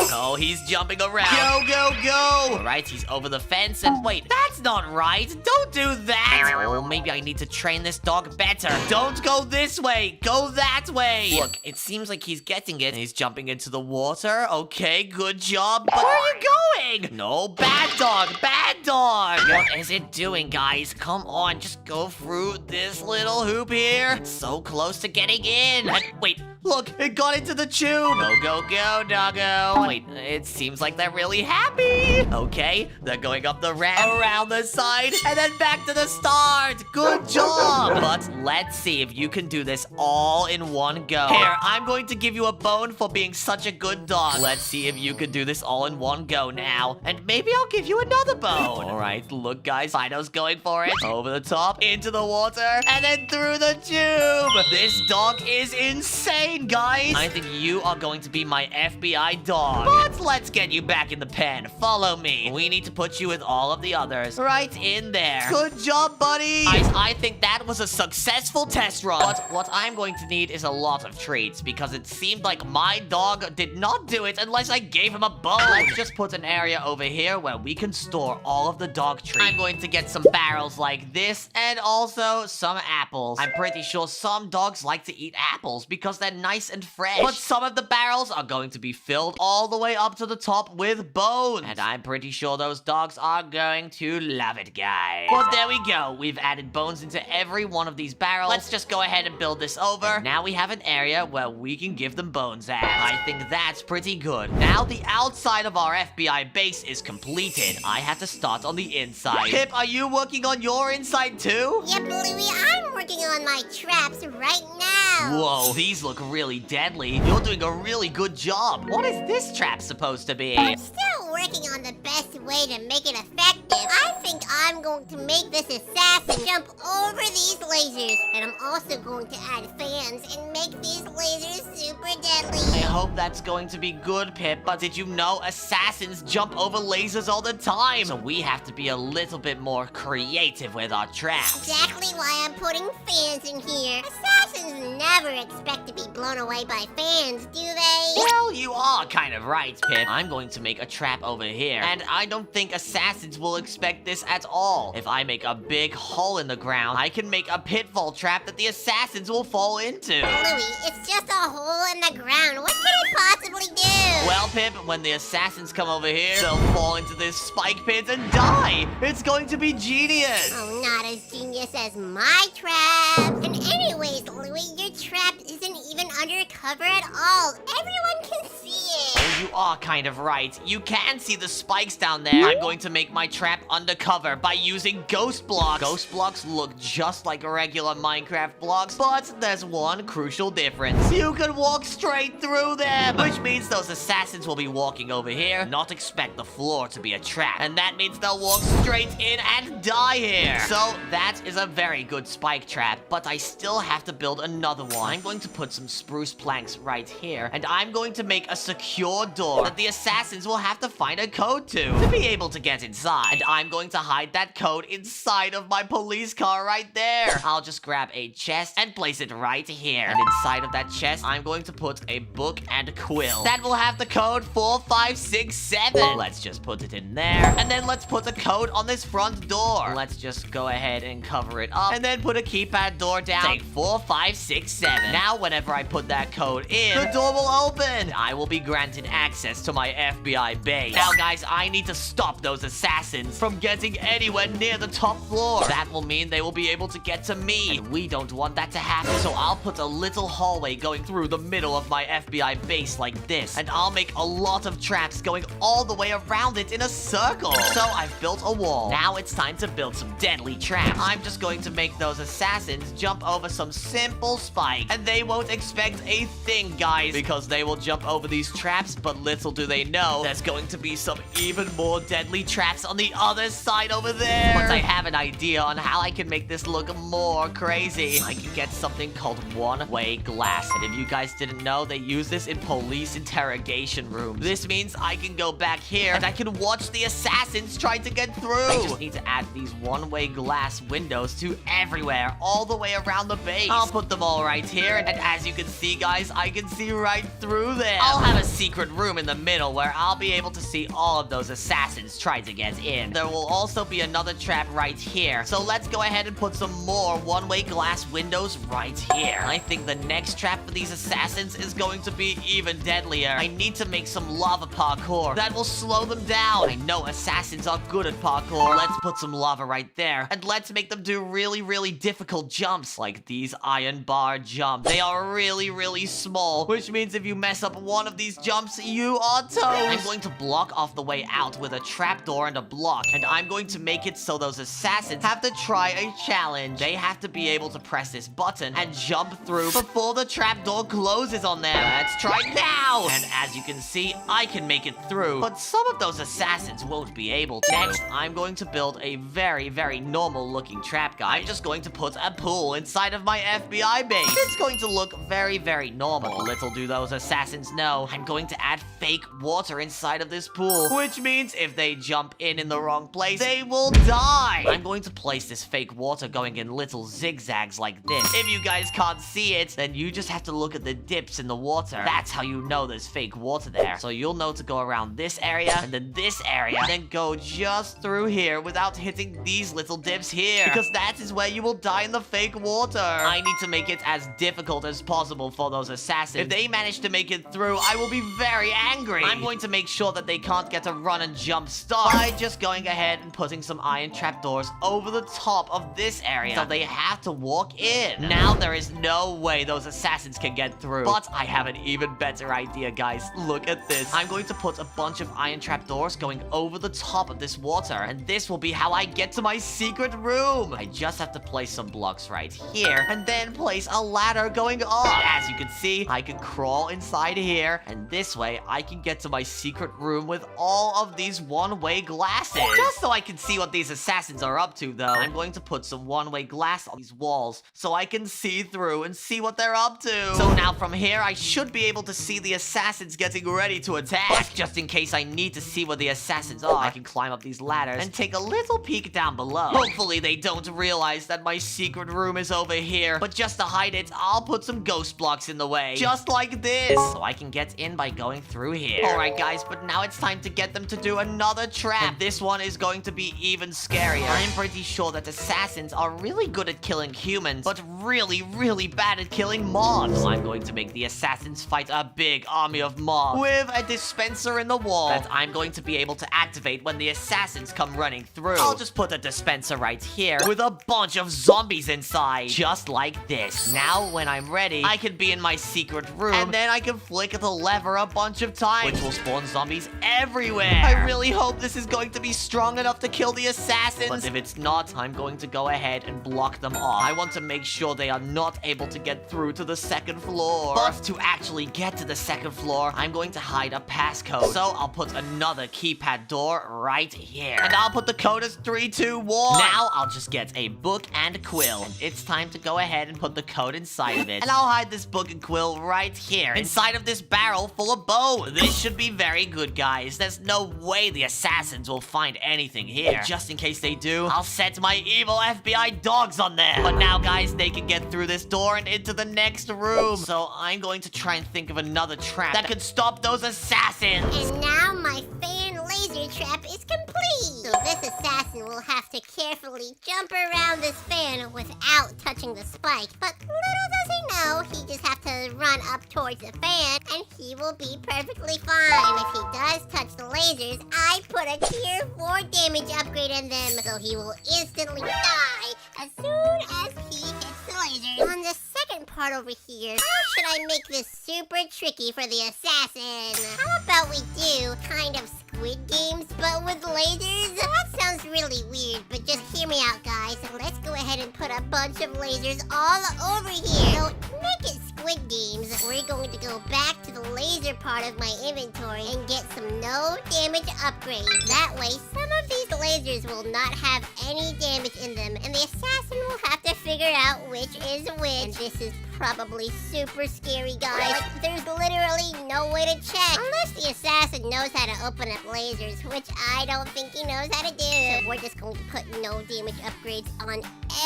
Oh, he's jumping around. Go, go, go. All right, he's over the fence, and wait, that's not right. Don't do that. Oh, maybe I need to train this dog better. Don't go this way. Go that way. Look, it seems like he's getting it, and he's jumping into the water. Okay, good job. But where are you going? No, bad dog, bad dog. What is it doing, guys? Come on, just go through this little hoop here. It's so close to getting in. And wait, look, it got into the tube. Go, go, go, doggo. Wait, it seems like they're really happy. Okay, they're going up the ramp, around the side, and then back to the start. Good job. But let's see if you can do this all in one go. Here, I'm going to give you a bone for being such a good dog. Let's see if you can do this all in one go now. And maybe I'll give you another bone. All right, look, guys, Fido's going for it. Over the top, into the water, and then through the tube. This dog is insane, guys. I think you are going to be my FBI dog. But let's get you back in the pen. Follow me. We need to put you with all of the others right in there. Good job, buddy. Guys, I think that was a successful test run. But what I'm going to need is a lot of treats because it seemed like my dog did not do it unless I gave him a bone. Let's just put an area over here where we can store all of the dog treats. I'm going to get some barrels like this and also some apples. I'm pretty sure some dogs like to eat apples because they're nice and fresh. But some of the barrels are going to be filled all the way up to the top with bones. And I'm pretty sure those dogs are going to love it, guys. But there we go. We've added bones into every one of these barrels. Let's just go ahead and build this over. Now we have an area where we can give them bones at. I think that's pretty good. Now the outside of our FBI base is completed. I have to start on the inside. Pip, are you working on your inside too? Yep, Louie, I'm working on my traps right now. Whoa, these look really deadly. You're doing a really good job. What is this trap supposed to be? I'm still working on the best way to make it effective. I think I'm going to make this assassin jump over these lasers. And I'm also going to add fans and make these lasers super deadly. I hope that's going to be good, Pip, but did you know assassins jump over lasers all the time? So we have to be a little bit more creative with our traps. Exactly why I'm putting fans in here. Assassins never expect to be blown away by fans, do they? Well, you are kind of right, Pip. I'm going to make a trap over here, and I don't don't think assassins will expect this at all. If I make a big hole in the ground, I can make a pitfall trap that the assassins will fall into. Louie, it's just a hole in the ground. What can it possibly do? Well, Pip, when the assassins come over here, they'll fall into this spike pit and die. It's going to be genius. Oh, not as genius as my trap. And anyways, Louie, your trap isn't even undercover at all. Everyone can see it. Oh, you are kind of right. You can see the spikes down there. I'm going to make my trap undercover by using ghost blocks. Ghost blocks look just like regular Minecraft blocks, but there's one crucial difference. You can walk straight through them, which means those assassins will be walking over here, not expect the floor to be a trap, and that means they'll walk straight in and die here. So that is a very good spike trap, but I still have to build another one. I'm going to put some spruce planks right here, and I'm going to make a secure door that the assassins will have to find a code to be able to get inside. And I'm going to hide that code inside of my police car right there. I'll just grab a chest and place it right here. And inside of that chest, I'm going to put a book and a quill. That will have the code 4567. Let's just put it in there. And then let's put the code on this front door. Let's just go ahead and cover it up. And then put a keypad door down. Say 4567. Now, whenever I put that code in, the door will open. I will be granted access to my FBI base. Now, guys, I need to stop those assassins from getting anywhere near the top floor. That will mean they will be able to get to me. And we don't want that to happen. So I'll put a little hallway going through the middle of my FBI base like this. And I'll make a lot of traps going all the way around it in a circle. So I've built a wall. Now it's time to build some deadly traps. I'm just going to make those assassins jump over some simple spikes. And they won't expect a thing, guys, because they will jump over these traps, but little do they know, there's going to be some even more deadly traps on the other side over there. But I have an idea on how I can make this look more crazy. I can get something called one-way glass. And if you guys didn't know, they use this in police interrogation rooms. This means I can go back here and I can watch the assassins try to get through. I just need to add these one-way glass windows to everywhere, all the way around the base. I'll put them all right here, and as you can see, guys, I can see right through them. I'll have a secret room in the middle where I'll be able to see all of those assassins try to get in. There will also be another trap right here, so let's go ahead and put some more one-way glass windows right here. I think the next trap for these assassins is going to be even deadlier. I need to make some lava parkour that will slow them down. I know assassins are good at parkour. Let's put some lava right there, and let's make them do really, really difficult jumps, like these iron bar jumps. They are really, really small, which means if you mess up one of these jumps, you are toast. I'm going to block off the way out with a trapdoor and a block, and I'm going to make it so those assassins have to try a challenge. They have to be able to press this button and jump through before the trapdoor closes on them. Let's try now. And as you can see, I can make it through, but some of those assassins won't be able to. Next, I'm going to build a very, very normal looking trap, guys. I'm just going to put a pool inside of my FBI base. It's going to look very, very normal. Little do those assassins know, I'm going to add fake water inside of this pool, which means if they jump in the wrong place, they will die. I'm going to place this fake water going in little zigzags like this. If you guys can't see it, then you just have to look at the dips in the water. That's how you know there's fake water there. So you'll know to go around this area, and then this area, and then go just through here without hitting these little dips here, because that is where you will die in the fake water. I need to make it as difficult as possible for those assassins. If they manage to make it through, I will be very angry. I'm going to make sure that they can't get a run and jump start by just going ahead and putting some iron trapdoors over the top of this area, so they have to walk in. Now there is no way those assassins can get through, but I have an even better idea, guys. Look at this. I'm going to put a bunch of iron trapdoors going over the top of this water, and this will be how I get to my secret room. I just have to place some blocks right here, and then place a ladder going up. As you can see, I can crawl inside here, and this way I can get to my secret room with all of these one-way glasses. Just so I can see what these assassins are up to, though, I'm going to put some one-way glass on these walls so I can see through and see what they're up to. So now from here, I should be able to see the assassins getting ready to attack. But just in case I need to see where the assassins are, I can climb up these ladders and take a little peek down below. Hopefully they don't realize that my secret room is over here, but just to hide it, I'll put some ghost blocks in the way, just like this, so I can get in by going going through here. Alright, guys, but now it's time to get them to do another trap. And this one is going to be even scarier. I'm pretty sure that assassins are really good at killing humans, but really, really bad at killing mobs. I'm going to make the assassins fight a big army of mobs with a dispenser in the wall that I'm going to be able to activate when the assassins come running through. I'll just put a dispenser right here with a bunch of zombies inside, just like this. Now, when I'm ready, I can be in my secret room, and then I can flick the lever a bunch of times, which will spawn zombies everywhere. I really hope this is going to be strong enough to kill the assassins, but if it's not, I'm going to go ahead and block them off. I want to make sure they are not able to get through to the second floor. But to actually get to the second floor, I'm going to hide a passcode. So I'll put another keypad door right here, and I'll put the code as 321. Now I'll just get a book and quill. It's time to go ahead and put the code inside of it, and I'll hide this book and quill right here inside of this barrel full of bones. This should be very good, guys. There's no way the assassins will find anything here. And just in case they do, I'll set my evil FBI dogs on there. But now, guys, they can get through this door and into the next room. So I'm going to try and think of another trap that could stop those assassins. And now my fan laser trap is complete. So this assassin will have to carefully jump around this fan without touching the spike. But little does he know, he just have to run up towards the fan and he will be perfectly fine. If he does touch the lasers, I put a tier 4 damage upgrade on them, so he will instantly die as soon as he hits the lasers. On the second part over here, how should I make this super tricky for the assassin? How about we do kind of Squid Games, but with lasers? That sounds really weird, but just hear me out, guys. Let's go ahead and put a bunch of lasers all over here. So, to make it Squid Games, we're going to go back to the laser part of my inventory and get some no damage upgrades. That way, some of these lasers will not have any damage in them, and the assassin will have to figure out which is which. And this is probably super scary, guys. Like, there's literally no way to check unless the assassin knows how to open up lasers, which I don't think he knows how to do. So we're just going to put no damage upgrades on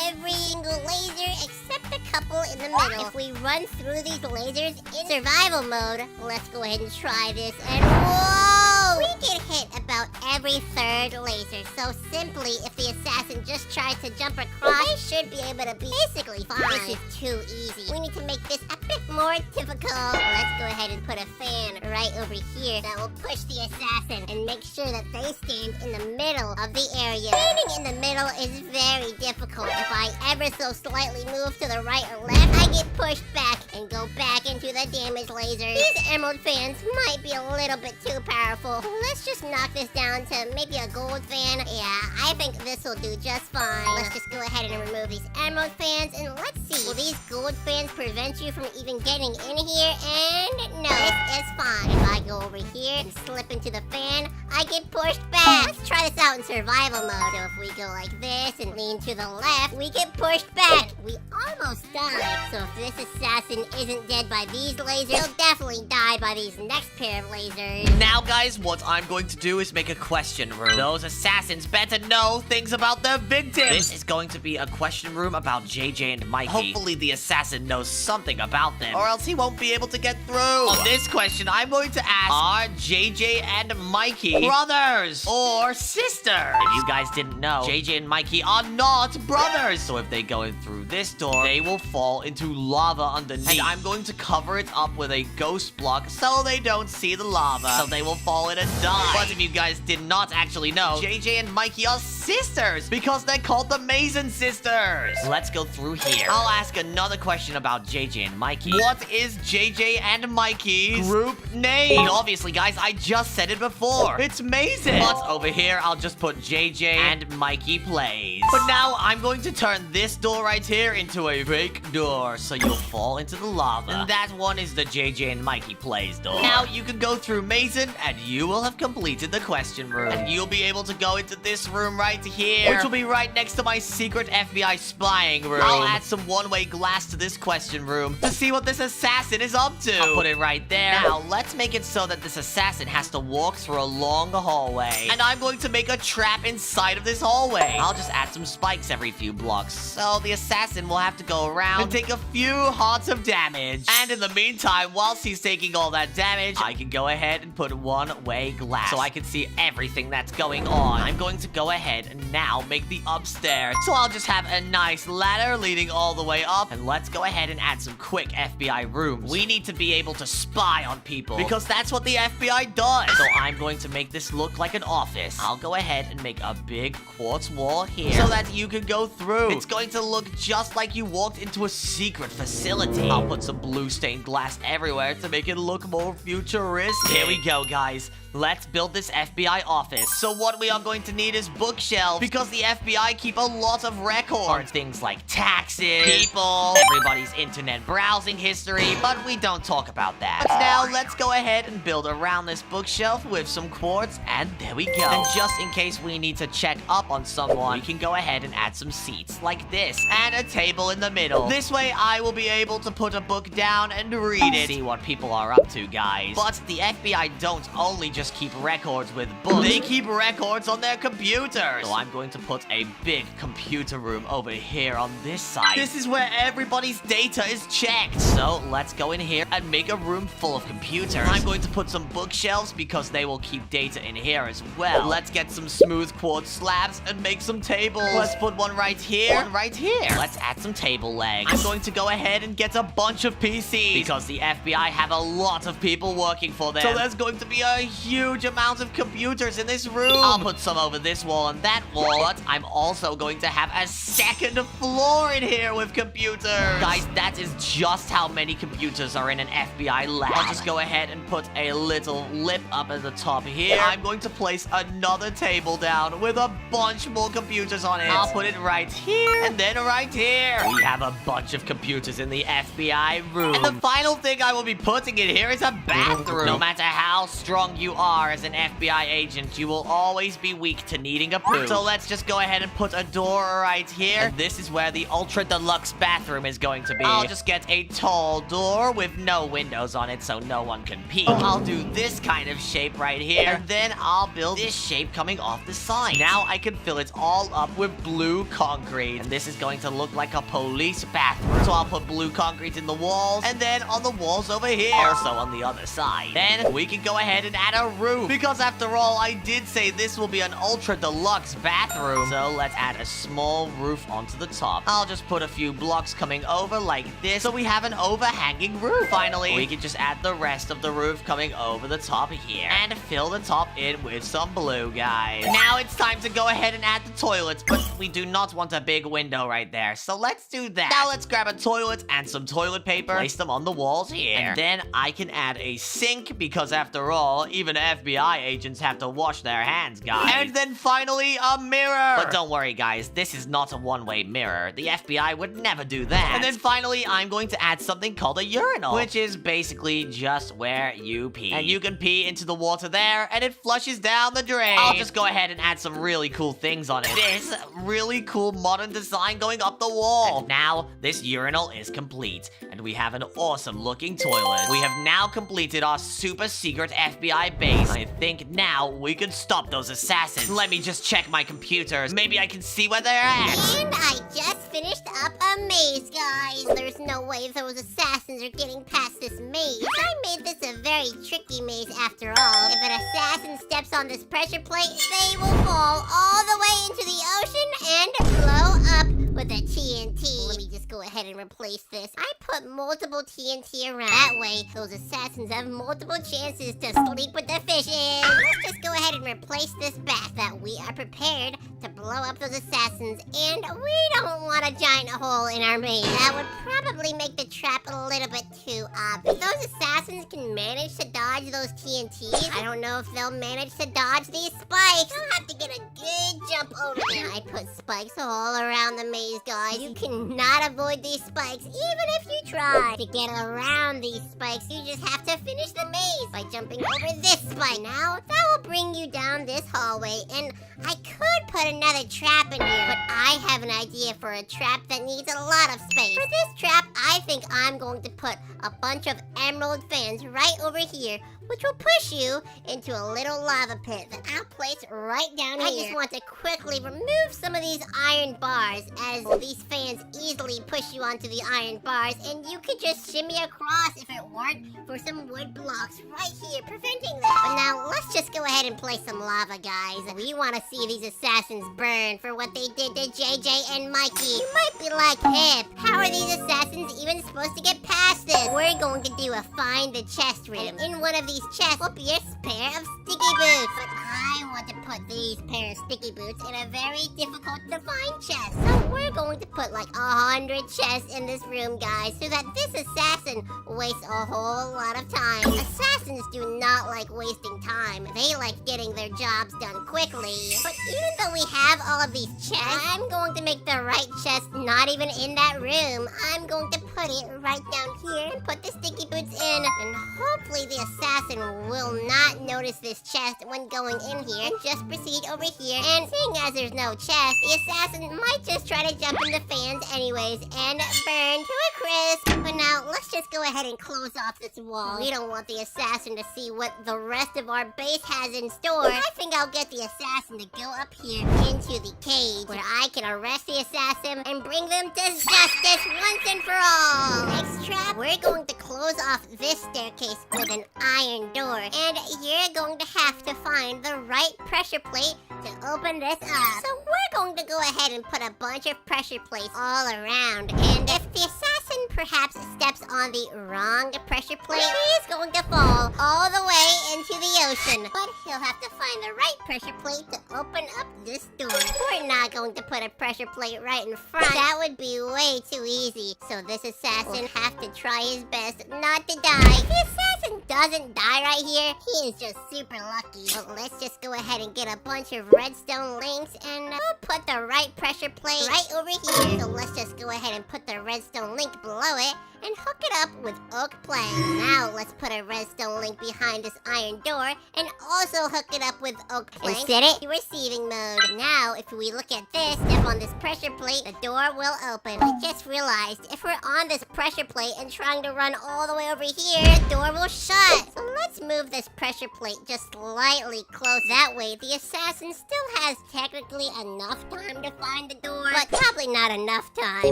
every single laser except a couple in the middle. If we run through these lasers in survival mode, let's go ahead and try this, and whoa! We get hit about every third laser, so simply if the assassin just tries to jump across, they should be able to be basically fine. This is too easy. We need to make this a bit more difficult. Let's go ahead and put a fan right over here that will push the assassin and make sure that they stand in the middle of the area. Standing in the middle is very difficult. If I ever so slightly move to the right or left, I get pushed back and go back into the damage lasers. These emerald fans might be a little bit too powerful. Let's just knock this down to maybe a gold fan. Yeah, I think this will do just fine. Let's just go ahead and remove these emerald fans, and let's see. Will these gold fans prevent you from even getting in here? And no, this is fine. If I go over here and slip into the fan, I get pushed back. Let's try this out in survival mode. So if we go like this and lean to the left, we get pushed back. We almost died. So if this assassin isn't dead by these lasers, he'll definitely die by these next pair of lasers. Now, guys, what I'm going to do is make a question room. Those assassins better know things about their victims. This is going to be a question room about JJ and Mikey. Hopefully the assassin knows something about them, or else he won't be able to get through. On this question, I'm going to ask, are JJ and Mikey brothers or sisters? If you guys didn't know, JJ and Mikey are not brothers. So if they go in through this door, they will fall into lava underneath. And I'm going to cover it up with a ghost block so they don't see the lava. So they will fall in and die. But if you guys did not actually know, JJ and Mikey are sisters because they're called the Mason Sisters. Let's go through here. I'll ask another question about JJ and Mikey. What is JJ and Mikey's group name? And obviously, guys, I just said it before. It's Mason. But over here, I'll just put JJ and Mikey Plays. But now I'm going to turn this door right here into a fake door so you'll fall into the lava. And that one is the JJ and Mikey Plays door. Now you can go through Mason and you will have completed the question room. And you'll be able to go into this room right here, which will be right next to my secret FBI spying room. I'll add some one-way glass to this question room to see what this assassin is up to. I'll put it right there. Now, let's make it so that this assassin has to walk through a long hallway. And I'm going to make a trap inside of this hallway. I'll just add some spikes every few blocks. So the assassin will have to go around and take a few hearts of damage. And in the meantime, whilst he's taking all that damage, I can go ahead and put one-way glass so I can see everything that's going on. I'm going to go ahead and now make the upstairs. So I'll just have a nice ladder leading all the way up. And let's go ahead and add some quick FBI rooms. We need to be able to spy on people because that's what the FBI does. So I'm going to make this look like an office. I'll go ahead and make a big quartz wall here so that you can go through. It's going to look just like you walked into a secret facility. I'll put some blue stained glass everywhere to make it look more futuristic. Here we go, guys. Let's build this FBI office. So what we are going to need is bookshelves because the FBI keep a lot of records. Things like taxes, people, everybody's internet browsing history, but we don't talk about that. But now let's go ahead and build around this bookshelf with some quartz, and there we go. And just in case we need to check up on someone, we can go ahead and add some seats like this and a table in the middle. This way I will be able to put a book down and read it. See what people are up to, guys. But the FBI don't only just keep records with books. They keep records on their computers. So I'm going to put a big computer room over here on this side. This is where everybody's data is checked. So let's go in here and make a room full of computers. I'm going to put some bookshelves because they will keep data in here as well. Let's get some smooth quartz slabs and make some tables. Let's put one right here, one right here. Let's add some table legs. I'm going to go ahead and get a bunch of PCs because the FBI have a lot of people working for them. So there's going to be a huge amount of computers in this room. I'll put some over this wall and that wall, but I'm also going to have a second floor in here with computers. Guys, that is just how many computers are in an FBI lab. I'll just go ahead and put a little lip up at the top here. I'm going to place another table down with a bunch more computers on it. I'll put it right here and then right here. We have a bunch of computers in the FBI room. And the final thing I will be putting in here is a bathroom. No matter how strong you are as an FBI agent, you will always be weak to needing a poo. So let's just go ahead and put a door right here. And this is where the ultra deluxe bathroom is going to be. I'll just get a tall door with no windows on it so no one can peek. I'll do this kind of shape right here. And then I'll build this shape coming off the side. Now I can fill it all up with blue concrete. And this is going to look like a police bathroom. So I'll put blue concrete in the walls and then on the walls over here. Also on the other side. Then we can go ahead and add a roof. Because after all, I did say this will be an ultra deluxe bathroom. So let's add a small roof onto the top. I'll just put a few blocks coming over like this so we have an overhanging roof. Finally, we can just add the rest of the roof coming over the top here and fill the top in with some blue, guys. Now it's time to go ahead and add the toilets, but we do not want a big window right there. So let's do that. Now let's grab a toilet and some toilet paper, place them on the walls here. And then I can add a sink because after all, even FBI agents have to wash their hands, guys. And then finally, a mirror. But don't worry, guys. This is not a one-way mirror. The FBI would never do that. And then finally, I'm going to add something called a urinal, which is basically just where you pee. And you can pee into the water there, and it flushes down the drain. I'll just go ahead and add some really cool things on it. This really cool modern design going up the wall. And now, this urinal is complete, and we have an awesome-looking toilet. We have now completed our super secret FBI base. I think now we can stop those assassins. Let me just check my computers. Maybe I can see where they're at. And I just finished up a maze, guys. There's no way those assassins are getting past this maze. I made this a very tricky maze after all. If an assassin steps on this pressure plate, they will fall all the way into the ocean and blow up with a TNT. Let me just go ahead and replace this. I put multiple TNT around. That way, those assassins have multiple chances to sleep with the fishes. Let's just go ahead and replace this bath that we are prepared to blow up those assassins. And we don't want a giant hole in our maze. That would probably make the trap a little bit too obvious. If those assassins can manage to dodge those TNTs, I don't know if they'll manage to dodge these spikes. They'll have to get a good jump over them. I put spikes all around the maze, guys. You cannot avoid these spikes, even if you try. To get around these spikes, you just have to finish the maze by jumping over this spike. Now, that will bring you down this hallway, and I could put another trap in here, but I have an idea for a trap that needs a lot of space. For this trap, I think I'm going to put a bunch of emerald fans right over here which will push you into a little lava pit that I'll place right down here. I just want to quickly remove some of these iron bars, as these fans easily push you onto the iron bars, and you could just shimmy across if it weren't for some wood blocks right here preventing that. But now let's just go ahead and place some lava, guys. We want to see these assassins burn for what they did to JJ and Mikey. You might be like, Pip, how are these assassins even supposed to get past this? We're going to do a find the chest room. In one of these chests will be a pair of sticky boots. But I want to put these pair of sticky boots in a very difficult to find chest. So we're going to put like 100 chests in this room, guys, so that this assassin wastes a whole lot of time. Assassins do not like wasting time. They like getting their jobs done quickly. But even though we have all of these chests, I'm going to make the right chest not even in that room. I'm going to put it right down here and put the sticky boots in. And hopefully the assassin will not notice this chest when going in here and just proceed over here. And seeing as there's no chest, the assassin might just try to jump in the fans anyways and burn to a crisp. But now let's just go ahead and close off this wall. We don't want the assassin to see what the rest of our base has in store. I think I'll get the assassin to go up here into the cage where I can arrest the assassin and bring them to justice once and for all. Next trap, we're going to close off this staircase with an iron door, and you're going to have to find the right pressure plate to open this up. So we're going to go ahead and put a bunch of pressure plates all around, and if the assassin perhaps steps on the wrong pressure plate, he's going to fall all the way into the ocean. But he'll have to find the right pressure plate to open up this door. We're not going to put a pressure plate right in front. That would be way too easy. So this assassin have to try his best not to die. If the assassin doesn't die right here, he is just super lucky. But let's just go ahead and get a bunch of redstone links, and we'll put the right pressure plate right over here. So let's just go ahead and put the redstone link below it and hook it up with oak planks. Now let's put a redstone link behind this iron door and also hook it up with oak planks and set it to receiving mode. Now if we look at this, step on this pressure plate, the door will open. I just realized if we're on this pressure plate and trying to run all the way over here, the door will shut. So let's move this pressure plate just slightly close. That way the assassin still has technically enough time to find the door, but probably not enough time.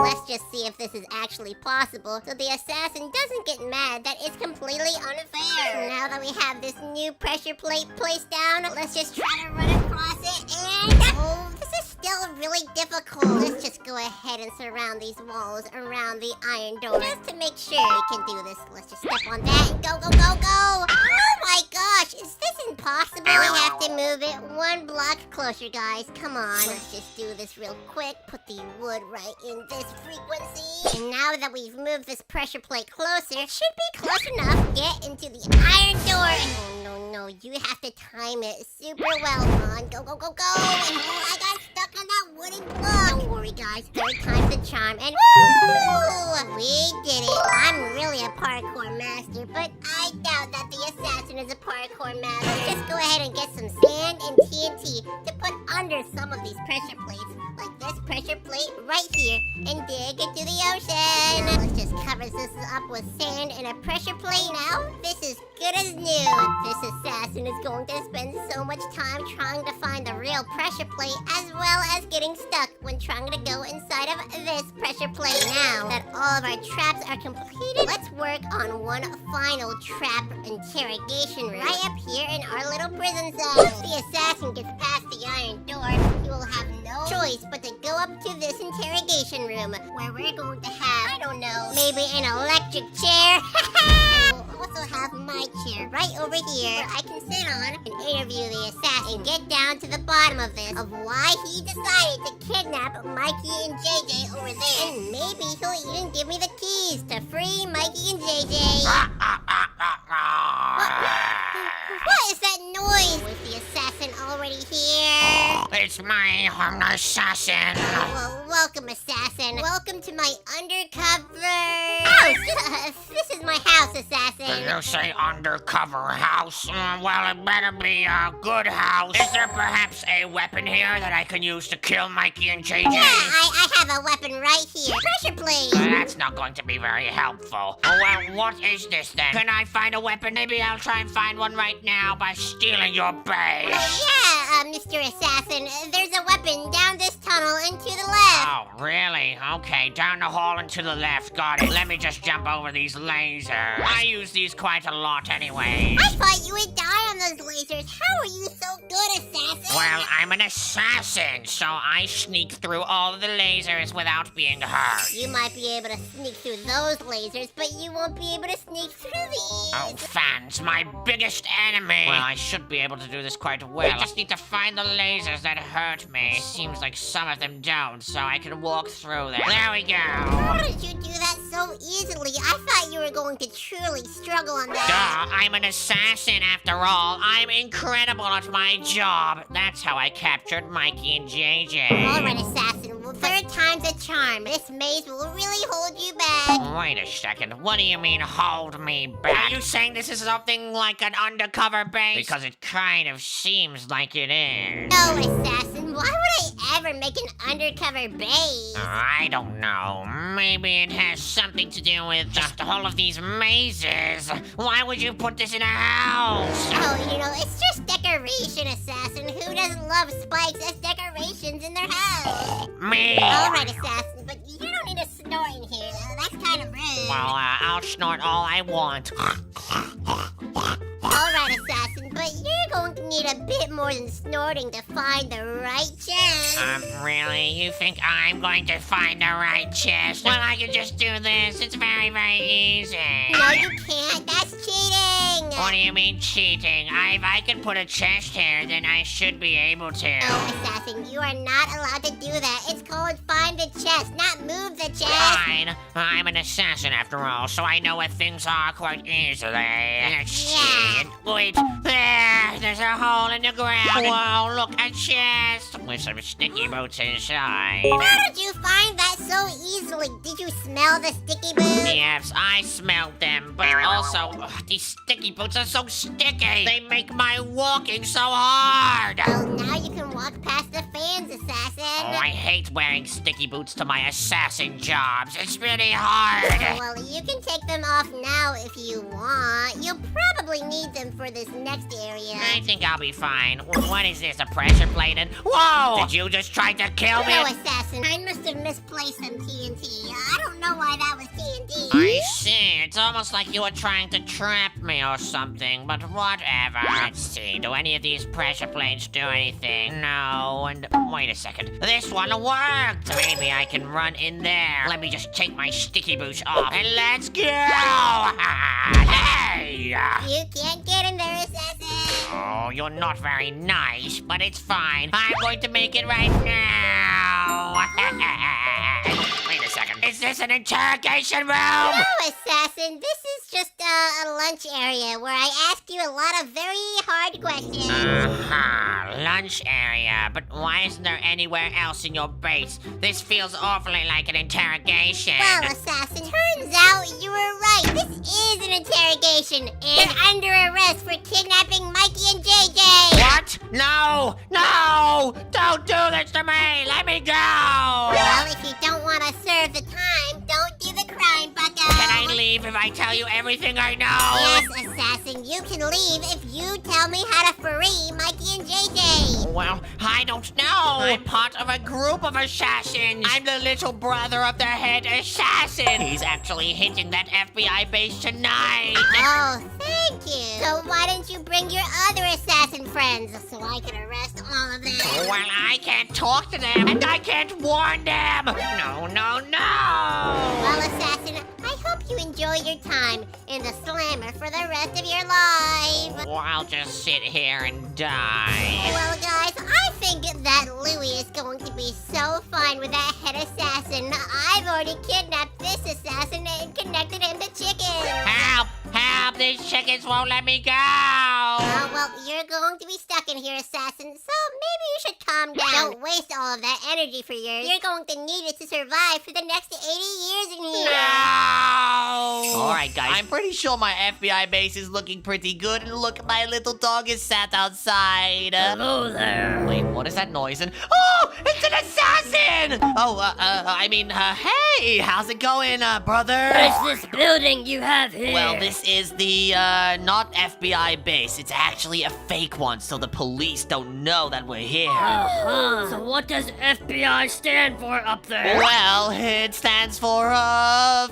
Let's just see if this is actually possible, so the assassin doesn't get mad that it's completely unfair. Now that we have this new pressure plate placed down, let's just try to run across it, and oh, this is still really difficult. Let's just go ahead and surround these walls around the iron door just to make sure we can do this. Let's just step on that and go, go, go, go. Oh my gosh, is this impossible? We have to move it one block closer, guys. Come on, let's just do this real quick. Put the wood right in this frequency. And now that we've moved this pressure plate closer, it should be close enough. Get into the iron door. Oh, no, you have to time it super well. Come on, go, go, go, go. And oh, I got stuck on that wooden block. Don't worry, guys. Third time's the charm. And woo! We did it. I'm really a parkour master, but I doubt that the assassin is a parkour master. Just go ahead and get some sand and TNT to put under some of these pressure plates, like this pressure plate right here, and dig into the ocean. Let's just cover this up with sand and a pressure plate. Now, this is good as new. This assassin is going to spend so much time trying to find the real pressure plate, as well as getting stuck when trying to go inside of this pressure plate. Now that all of our traps are completed, let's work on one final trap interrogation room right up here in our little prison cell. If the assassin gets past the iron door, he will have no choice but to go up to this interrogation room, where we're going to have, I don't know, maybe an electric chair. And we'll also have my chair right over here, where I can sit on and interview the assassin, get down to the bottom of this, of why he decided to kidnap Mikey and JJ over there. And maybe he'll even give me the keys to free Mikey and JJ. What is that noise? Was the assassin already here? it's me. I'm an assassin. Well, welcome, assassin. Welcome to my undercover house. This is my house, assassin. You say undercover house? Well, it better be a good house. Is there perhaps a weapon here that I can use to kill Mikey and JJ? Yeah, I have a weapon right here. Pressure plate. That's not going to be very helpful. Well, what is this then? Can I find a weapon? Maybe I'll try and find one right now by stealing your base. Yeah, Mr. Assassin. There's a weapon down this tunnel and to the left. Oh, really? Okay, down the hall and to the left. Got it. Let me just jump over these lasers. I use these quite a lot anyway. I thought you would die on those lasers. How are you so good, assassin? Well, I'm an assassin, so I sneak through all of the lasers without being hurt. You might be able to sneak through those lasers, but you won't be able to sneak through these. Oh, fans, my biggest enemy. Well, I should be able to do this quite well. I just need to find the lasers that hurt me. Seems like some of them don't, so I can walk through them. There we go. How did you do that so easily? I thought you were going to truly struggle on that. Duh, I'm an assassin after all. I'm incredible at my job. That's how I captured Mikey and JJ. All right, assassin. Well, third time's a charm. This maze will really hold you back. Wait a second. What do you mean, hold me back? Are you saying this is something like an undercover base? Because it kind of seems like it is. No, assassin. Why would I ever make an undercover base? I don't know. Maybe it has something to do with just all of these mazes. Why would you put this in a house? Oh, you know, it's just decoration, assassin. Who doesn't love spikes as decorations in their house? Me. All right, assassin, but you don't need to snort in here. That's kind of rude. Well, I'll snort all I want. All right, assassin, but you're going to need a bit more than snorting to find the right chest. Really? You think I'm going to find the right chest? Well, I can just do this. It's very, very easy. No, you can't. That's cheating. What do you mean cheating? If I can put a chest here, then I should be able to. No, assassin, you are not allowed to do that. It's called find the chest, not move the chest. Fine. I'm an assassin after all, so I know where things are quite easily. Let's see. Wait, there's a hole in the ground. Whoa, look, a chest with some sticky boots inside. How did you find that so easily? Did you smell the sticky boots? Yes, I smelled them, but also, these sticky boots are so sticky. They make my walking so hard. Well, now you can walk past the fans, assassin. Oh, I hate wearing sticky boots to my assassin jobs. It's really hard. Well, you can take them off now if you want. You'll probably need them for this next area. I think I'll be fine. What is this, a pressure plate? And whoa! Did you just try to kill me? No, assassin. I must have misplaced some TNT. I don't know why that was TNT. I see. It's almost like you were trying to trap me or something, but whatever. Let's see. Do any of these pressure plates do anything? No. And wait a second. This one worked. Maybe I can run in there. Let me just take my sticky boots off and let's go. Hey! You can't get in there, assassin. Oh, you're not very nice, but it's fine. I'm going to make it right now. Wait a second. Is this an interrogation room? No, assassin. This is just a lunch area where I ask you a lot of very hard questions. Lunch area. But why isn't there anywhere else in your base? This feels awfully like an interrogation. Well, assassin, turns out you were right. This is an interrogation, and under arrest for kidnapping Mikey and JJ. What? No! No! Don't do this to me! Let me go! Well, if you don't want to serve the time, don't do the crime, bucko. Can I leave if I tell you everything I know? Yes, assassin, you can leave if you tell me how to free Mikey and JJ. Well, I don't know. I'm part of a group of assassins. I'm the little brother of the head assassin. He's actually hitting that FBI base tonight. Oh, thank you. So why don't you bring your other assassin friends so I can arrest all of them? Well, I can't talk to them, and I can't warn them. No, no, no. Well, assassin, I hope you enjoy your time in the slammer for the rest of your life. Well, I'll just sit here and die. Well, guys, I think that Louie is going to be so fine with that head assassin. I've already kidnapped this assassin and connected him to chickens. Help! Help! These chickens won't let me go. Oh, well, you're going to be stuck in here, assassin, so maybe you should calm calm down. Don't waste all of that energy for yours. You're going to need it to survive for the next 80 years in here. Alright, guys. I'm pretty sure my FBI base is looking pretty good. And look, my little dog is sat outside. Hello there. Wait, what is that noise? And oh, it's an assassin! Hey, how's it going, brother? What is this building you have here? Well, this is the, not FBI base. It's actually a fake one, so the police don't know that we're here. So what does FBI stand for up there? Well, it stands for,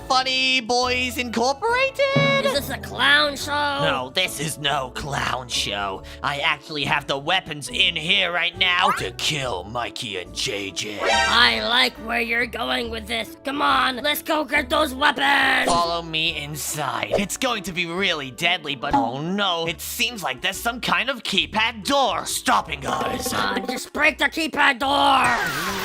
Funny Boys Incorporated. Is this a clown show? No, this is no clown show. I actually have the weapons in here right now to kill Mikey and JJ. I like where you're going with this. Come on, let's go get those weapons! Follow me inside. It's going to be really deadly, but oh no, it seems like there's some kind of keypad door stopping us. Just break the keypad door!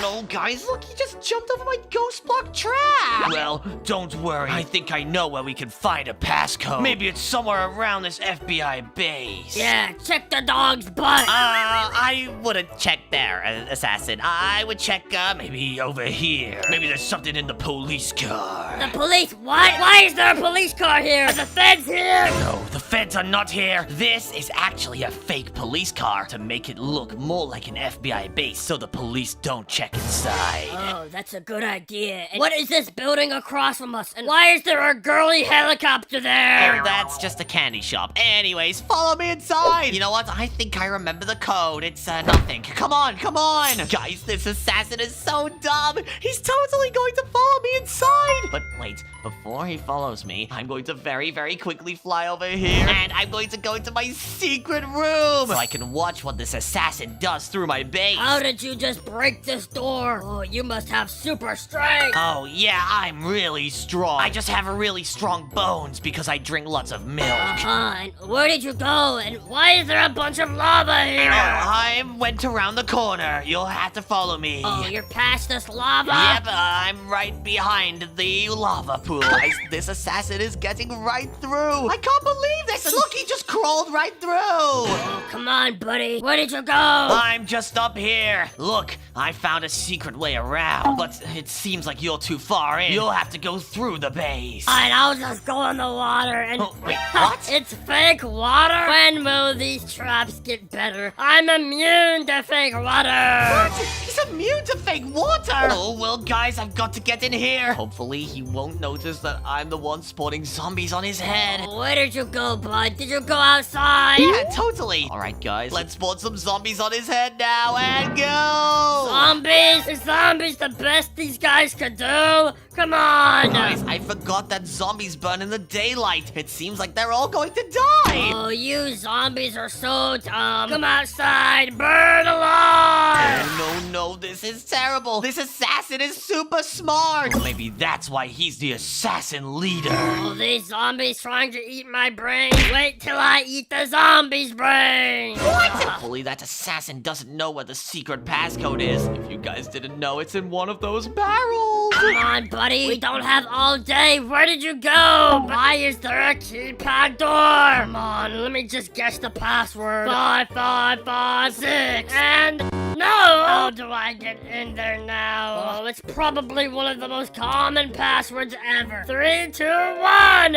No, guys, look, he just jumped over my ghost block trap. Well, don't worry. I think I know where we can find a passcode. Maybe it's somewhere around this FBI base. Yeah, check the dog's butt! I wouldn't check there, assassin. I would check, maybe over here. Maybe there's something in the police car. The police? What? Why is there a police car here? Are the feds here? No, the feds are not here. This is actually a fake police car to make it look more like an FBI base so the police don't check inside. Oh, that's a good idea. And what is this building across from us? And why is there a girly helicopter there? Oh, that's just a candy shop. Anyways, follow me inside. You know what? I think I remember the code. It's, nothing. Come on, come on. Guys, this assassin is so dumb. He's totally going to follow me inside. But wait, before he follows me, I'm going to very, very quickly fly over here. And I'm going to go into my secret room so I can watch what this assassin does through my base. How did you just break this door? Oh, you must have super strength. Oh, yeah, I'm really strong. I just have really strong bones because I drink lots of milk. And where did you go? And why is there a bunch of lava here? I went around the corner. You'll have to follow me. Oh, you're past this lava? Yep, I'm right behind the lava pool. Guys, this assassin is getting right through. I can't believe this. Look, he just crawled right through. Oh, come on, buddy. Where did you go? I'm just up here. Look, I found a secret way around, but it seems like you're too far in. You'll have to go through the base. Alright, I'll just go in the water and... Oh, wait, what? It's fake water? When will these traps get better? I'm immune to fake water! What? He's immune to fake water! Oh, well, guys, I've got to get in here. Hopefully, he won't notice that I'm the one spawning zombies on his head. Where did you go, bud? Did you go outside? Yeah, totally. All right, guys, let's spawn some zombies on his head now and go! Zombies? Is zombies the best these guys could do? Come on! Guys, I forgot that zombies burn in the daylight. It seems like they're all going to die. Oh, you zombies are so dumb. Come outside, burn alive! Oh, no, this is terrible. This assassin is super smart. Maybe that's why he's the assassin leader. Oh, these zombies trying to eat my brain. Wait till I eat the zombie's brain. What? Hopefully that assassin doesn't know where the secret passcode is. If you guys didn't know, it's in one of those barrels. Come on, buddy. We don't have all day. Where did you go? Why is there a keypad door? Come on, let me just guess the password. 5556. And no! How do I get in there now? Oh, it's probably one of the most common passwords ever. 3, 2, 1.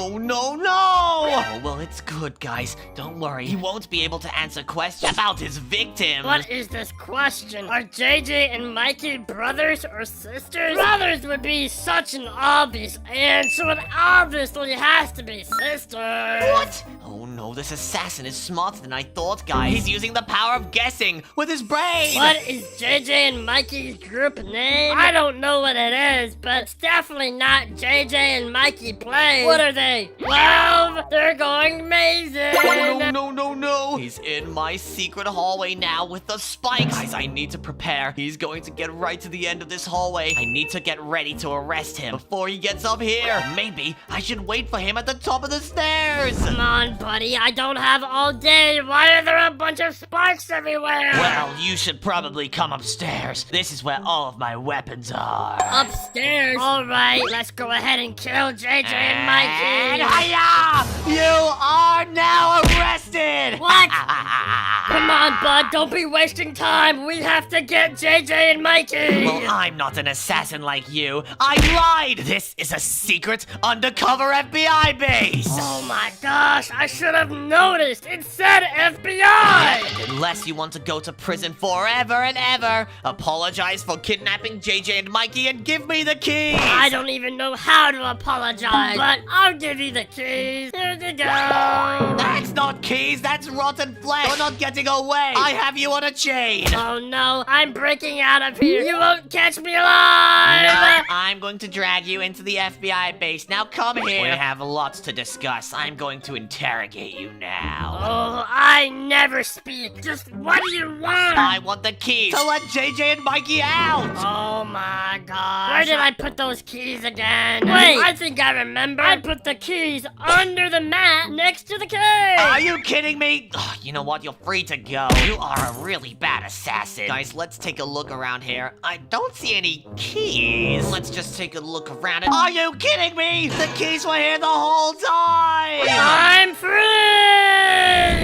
No. Oh, well, it's good, guys. Don't worry. He won't be able to answer questions about his victim. What is this question? Are JJ and Mikey brothers or sisters? Brothers would be such an obvious answer. It obviously has to be sisters. What? Oh, no, this assassin is smarter than I thought, guys. He's using the power of guessing with his brain. What is JJ and Mikey's group name? I don't know what it is, but it's definitely not JJ and Mikey Play. What are they? 12? They're going amazing. Oh, no. He's in my secret hallway now with the spikes. Guys, I need to prepare. He's going to get right to the end of this hallway. I need to get ready to arrest him before he gets up here. Maybe I should wait for him at the top of the stairs. Come on, buddy. I don't have all day. Why are there a bunch of sparks everywhere? Well, you should probably come upstairs. This is where all of my weapons are. Upstairs? Alright, let's go ahead and kill JJ and Mikey. Hiya! You are now arrested! What? Come on, bud, don't be wasting time. We have to get JJ and Mikey. Well, I'm not an assassin like you. I lied! This is a secret undercover FBI base! Oh my gosh, I should have noticed. It said FBI. And unless you want to go to prison forever and ever, apologize for kidnapping JJ and Mikey and give me the keys! I don't even know how to apologize, but I'll give you the keys. Here you go. That's not keys, that's rotten flesh! You're not getting away! I have you on a chain! Oh no, I'm breaking out of here. You won't catch me alive. No, I'm going to drag you into the FBI base. Now come here. We have lots to discuss. I'm going to interrogate you now. Oh, I never speak. Just what do you want? I want the keys to let JJ and Mikey out! Oh my gosh. Where did I put those keys again? Wait, I think I remember. I put the keys under the mat next to the cage. Are you kidding me? Oh, you know what? You're free to go. You are a really bad assassin. Guys, let's take a look around here. I don't see any keys. Let's just take a look around it. Are you kidding me? The keys were here the whole time! I'm free!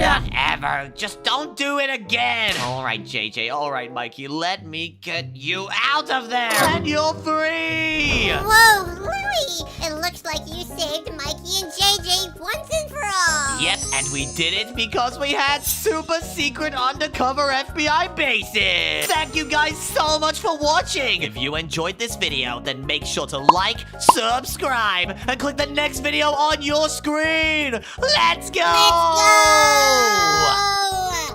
Whatever. Just don't do it again. All right, JJ. All right, Mikey. Let me get you out of there. And you're free. Whoa, Louie! It looks like you saved Mikey and JJ once and for all. Yep, and we did it because we had super secret undercover FBI bases. Thank you guys so much for watching. If you enjoyed this video, then make sure to like, subscribe, and click the next video on your screen. Let's go! Let's go!